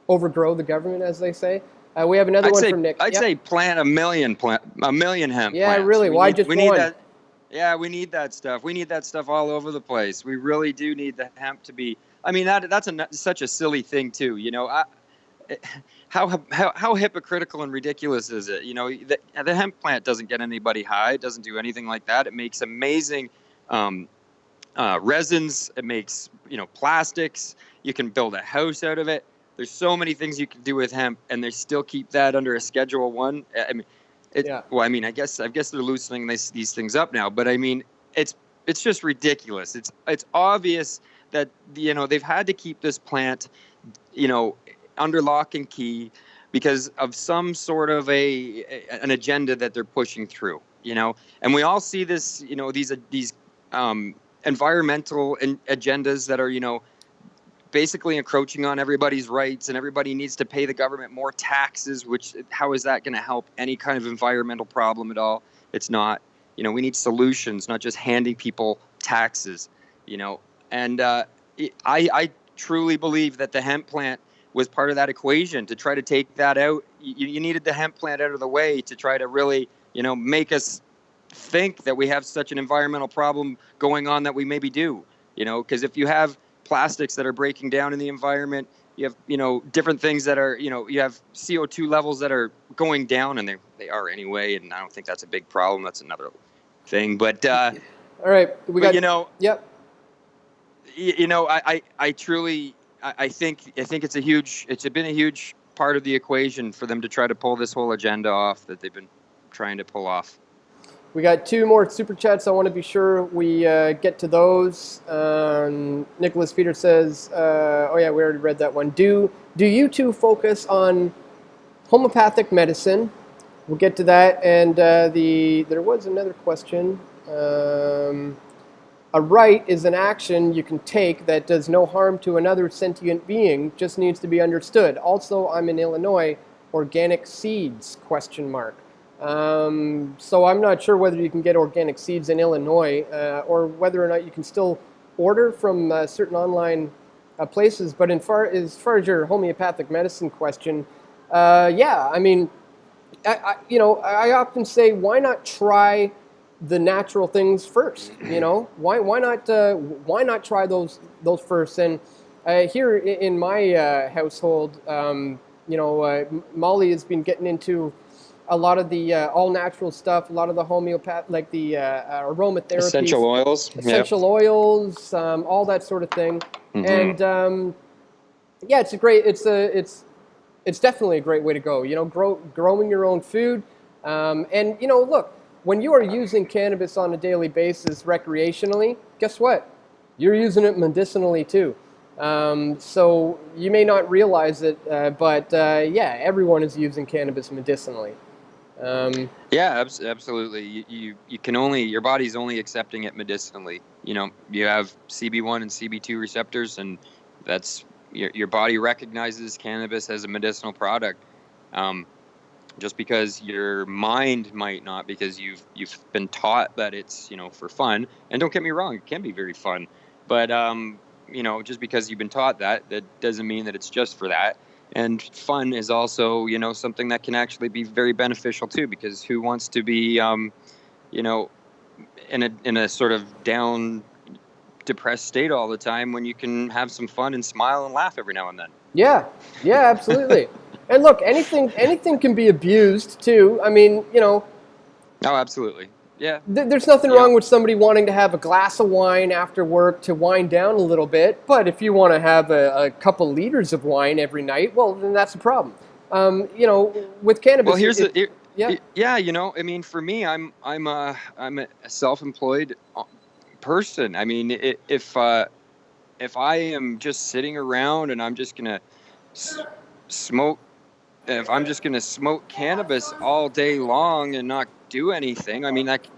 overgrow the government, as they say. We have another one from Nick. I'd say plant a million hemp yeah, plants. really. Why just we one? need that. Yeah, we need that stuff. We need that stuff all over the place. We really do need the hemp to be. I mean, that's such a silly thing too. You know, how hypocritical and ridiculous is it? You know, the hemp plant doesn't get anybody high. It doesn't do anything like that. It makes amazing resins. It makes plastics. You can build a house out of it. There's so many things you can do with hemp, and they still keep that under a Schedule 1. I mean, well, I mean, I guess they're loosening these things up now, but I mean, it's just ridiculous. It's obvious that they've had to keep this plant, under lock and key because of some sort of an agenda that they're pushing through. And we all see this. These environmental agendas that are basically encroaching on everybody's rights, and everybody needs to pay the government more taxes, which how is that going to help any kind of environmental problem at all? It's not. We need solutions, not just handing people taxes, and I truly believe that the hemp plant was part of that equation to try to take that out. You needed the hemp plant out of the way to try to really, make us think that we have such an environmental problem going on that we maybe do, because if you have plastics that are breaking down in the environment, you have different things that are you have CO2 levels that are going down, and they are anyway, and I don't think that's a big problem. That's another thing, but all right, yep. I truly think it's been a huge part of the equation for them to try to pull this whole agenda off that they've been trying to pull off. We got two more super chats. I want to be sure we get to those. Nicholas Peter says, "Oh yeah, we already read that one. Do you two focus on homeopathic medicine?" We'll get to that. And there was another question. A right is an action you can take that does no harm to another sentient being. Just needs to be understood. Also, I'm in Illinois. Organic seeds? ? So I'm not sure whether you can get organic seeds in Illinois or whether or not you can still order from certain online places. But as far as your homeopathic medicine question, yeah, I mean, I often say, why not try the natural things first? Why not try those first? And here in my household, Molly has been getting into a lot of the all-natural stuff, a lot of the homeopath, like the aromatherapy, essential oils, all that sort of thing. Mm-hmm. And yeah, it's definitely a great way to go. Growing your own food, and look, when you are using cannabis on a daily basis recreationally, guess what? You're using it medicinally too. So you may not realize it, but yeah, everyone is using cannabis medicinally. Yeah, absolutely. You can your body's only accepting it medicinally. You have CB1 and CB2 receptors, and that's your body recognizes cannabis as a medicinal product. Just because your mind might not, because you've been taught that it's for fun. And don't get me wrong, it can be very fun. But just because you've been taught that doesn't mean that it's just for that. And fun is also, something that can actually be very beneficial too, because who wants to be, in a sort of down, depressed state all the time when you can have some fun and smile and laugh every now and then. Yeah, absolutely. And look, anything can be abused too. I mean, Oh, absolutely. Yeah. There's nothing wrong with somebody wanting to have a glass of wine after work to wind down a little bit. But if you want to have a couple liters of wine every night, well, then that's a problem. With cannabis. Well, I mean, for me, I'm a self-employed person. I mean, if I am just sitting around and I'm just gonna smoke, if I'm just gonna smoke cannabis all day long and not do anything, I mean that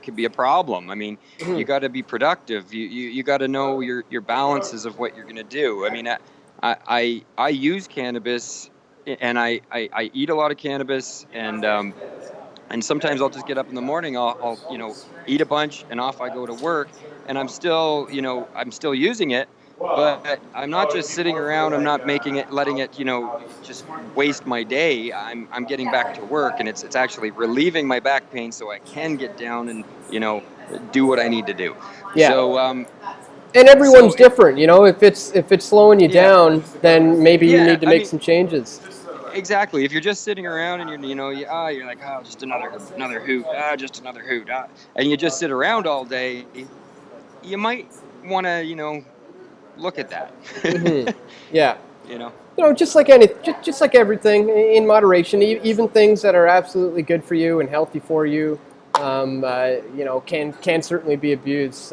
could be a problem. I mean, you got to be productive. You got to know your balances of what you're gonna do. I mean, I use cannabis and I eat a lot of cannabis, and sometimes I'll just get up in the morning, I'll eat a bunch and off I go to work, and I'm still using it, but I'm not just sitting around. I'm not letting it just waste my day. I'm getting back to work, and it's actually relieving my back pain so I can get down and do what I need to do. Yeah. So and everyone's different, If it's slowing you down, then maybe you need to make some changes. Exactly. If you're just sitting around and you're like, oh, just another hoot, just another hoot, and you just sit around all day, you might want to, look at that. Yeah. Just like just like everything, in moderation. Even things that are absolutely good for you and healthy for you, can certainly be abused.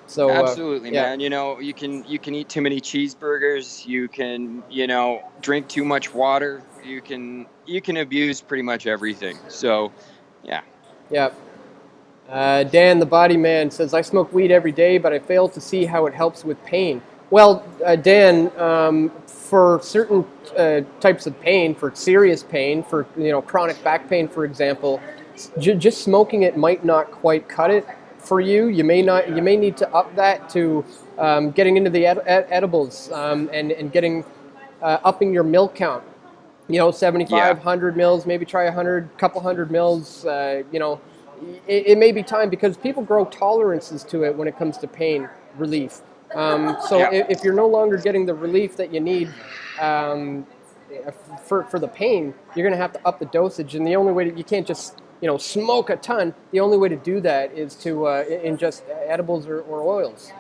So absolutely, man. You can eat too many cheeseburgers. You can drink too much water. You can abuse pretty much everything. So, yeah. Yeah. Dan, the Body Man, says, I smoke weed every day, but I fail to see how it helps with pain. Well, Dan, for certain types of pain, for serious pain, for chronic back pain, for example, just smoking it might not quite cut it for you. You may need to up that to getting into the edibles and getting upping your mil count. 75, 100 mils, maybe try 100, couple hundred mils. It may be time, because people grow tolerances to it when it comes to pain relief. If you're no longer getting the relief that you need for the pain, you're going to have to up the dosage. And the only way you can't just smoke a ton. The only way to do that is to ingest edibles or oils.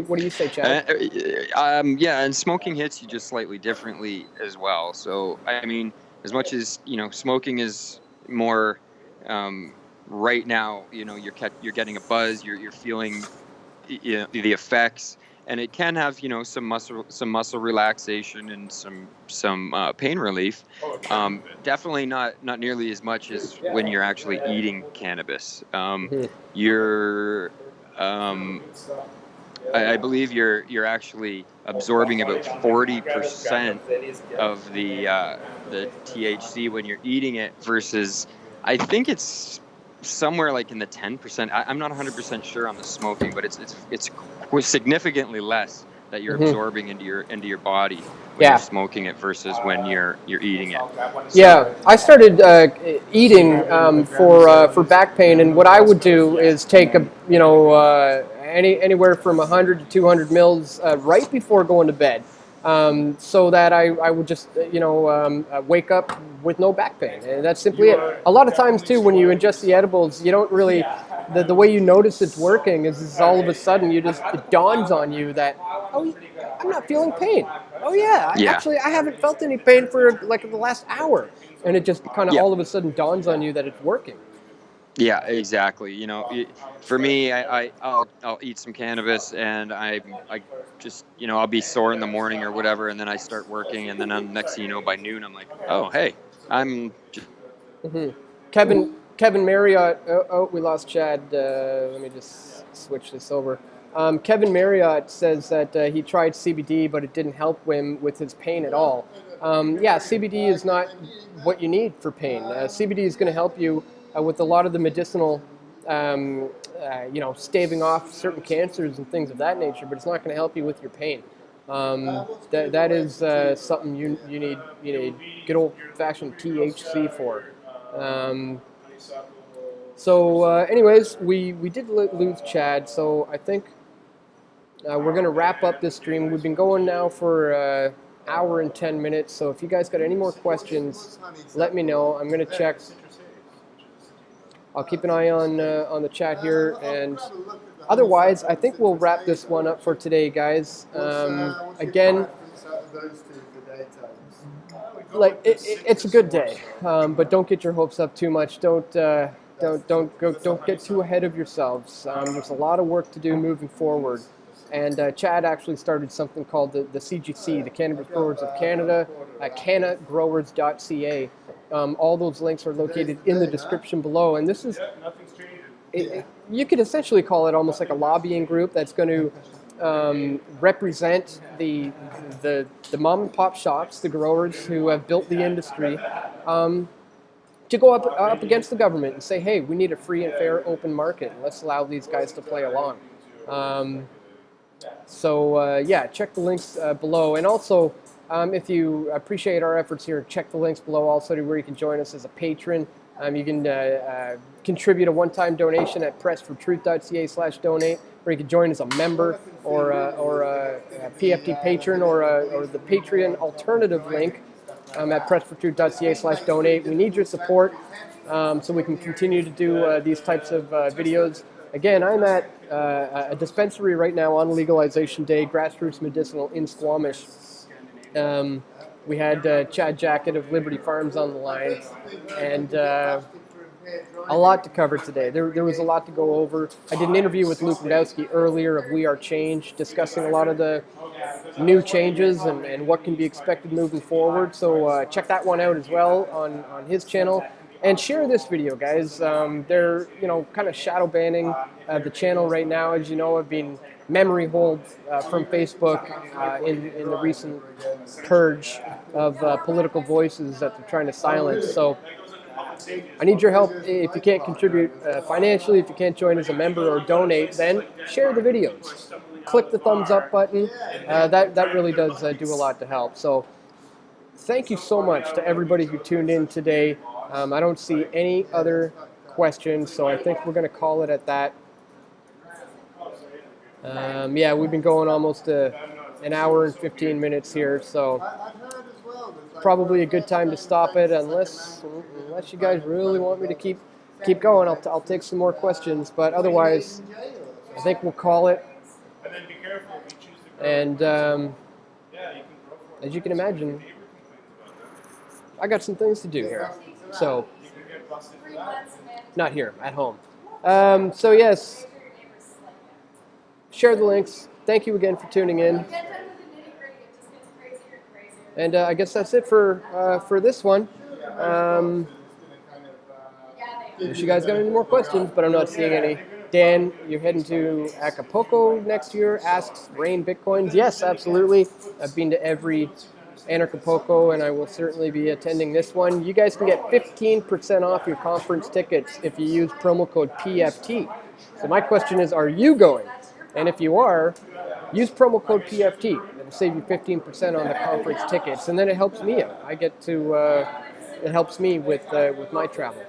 What do you say, Chad? And smoking hits you just slightly differently as well. So, I mean, as much as, smoking is more, right now, you're getting a buzz, you're feeling, the effects, and it can have, some muscle relaxation and some pain relief. Definitely not nearly as much as when you're actually eating cannabis. You're, I believe you're actually absorbing about 40% of the THC when you're eating it, versus I think it's somewhere like in the 10%. I'm not 100% sure on the smoking, but it's significantly less that you're absorbing into your body when you're smoking it versus when you're eating it. So, I started eating for back pain, and what I would do is take anywhere from 100 to 200 mils right before going to bed, so that I would just wake up with no back pain, and that's simply it. A lot of times too, when you ingest the edibles, you don't really the way you notice it's working is all of a sudden it dawns on you that, oh, I'm not feeling pain. Oh yeah, actually I haven't felt any pain for like the last hour, and it just kind of all of a sudden dawns on you that it's working. Yeah, exactly. For me, I'll eat some cannabis, and I just I'll be sore in the morning or whatever, and then I start working, and then next thing you know, by noon I'm like, oh hey, I'm just. Kevin Marriott. Oh, we lost Chad. Let me just switch this over. Kevin Marriott says that he tried CBD, but it didn't help him with his pain at all. CBD is not what you need for pain. CBD is going to help you with a lot of the medicinal staving off certain cancers and things of that nature, but it's not going to help you with your pain. That is something you need good old-fashioned THC for. Anyways, we did lose Chad, so I think we're going to wrap up this stream. We've been going now for hour and 10 minutes, so if you guys got any more questions, let me know. I'm going to check. I'll keep an eye on the chat here, and otherwise, I think we'll wrap this one up for today, guys. Again, like it's a good day, but don't get your hopes up too much. Don't get too ahead of yourselves. There's a lot of work to do moving forward. And Chad actually started something called the CGC, the Cannabis Growers of Canada, at cannagrowers.ca. All those links are located in the description below. And this is, you could essentially call it almost like a lobbying group that's going to represent the mom and pop shops, the growers who have built the industry, to go up against the government and say, hey, we need a free and fair open market. Let's allow these guys to play along. Check the links below. And also, if you appreciate our efforts here, check the links below also to where you can join us as a patron. You can contribute a one-time donation at pressfortruth.ca/donate, or you can join as a member or a PFT patron or the Patreon alternative link at pressfortruth.ca/donate. We need your support so we can continue to do these types of videos. Again, I'm at a dispensary right now on legalization day, grassroots medicinal in Squamish. We had Chad Jacket of Liberty Farms on the line, and a lot to cover today. There was a lot to go over. I did an interview with Luke Radowski earlier of We Are Change, discussing a lot of the new changes and what can be expected moving forward. So check that one out as well on his channel. And share this video, guys. They're, kind of shadow banning the channel right now. As you know, I've been memory hold from Facebook in the recent purge of political voices that they're trying to silence. So I need your help. If you can't contribute financially, if you can't join as a member or donate, then share the videos. Click the thumbs up button. That really does do a lot to help. So thank you so much to everybody who tuned in today. I don't see any other questions, so I think we're going to call it at that. We've been going almost an hour and 15 minutes here, so probably a good time to stop it, unless you guys really want me to keep going. I'll take some more questions, but otherwise, I think we'll call it. And as you can imagine, I got some things to do here. So, not here, at home. Yes, share the links. Thank you again for tuning in. And I guess that's it for this one. If you guys got any more questions, but I'm not seeing any. Dan, you're heading to Acapulco next year. Asks Rain Bitcoins. Yes, absolutely. I've been to every Acapulco, and I will certainly be attending this one. You guys can get 15% off your conference tickets if you use promo code PFT. So my question is, are you going? And if you are, use promo code PFT. It'll save you 15% on the conference tickets, and then it helps me out. I get to, it helps me with my travel.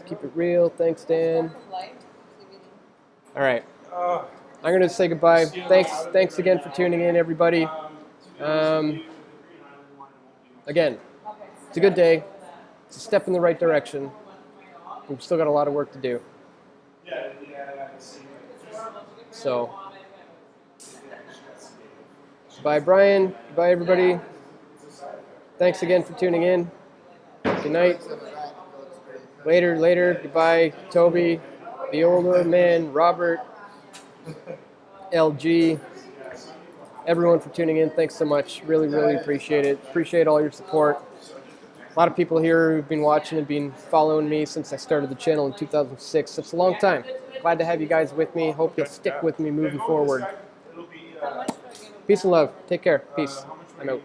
Keep it real. Thanks, Dan. All right. I'm going to say goodbye. Thanks again for tuning in, everybody. Again, it's a good day. It's a step in the right direction. We've still got a lot of work to do. So, bye, Brian. Bye, everybody. Thanks again for tuning in. Good night. Later. Goodbye, Toby, the older man, Robert, LG, everyone for tuning in. Thanks so much. Really, really appreciate it. Appreciate all your support. A lot of people here who've been watching and been following me since I started the channel in 2006. It's a long time. Glad to have you guys with me. Hope you'll stick with me moving forward. Peace and love. Take care. Peace. I'm out.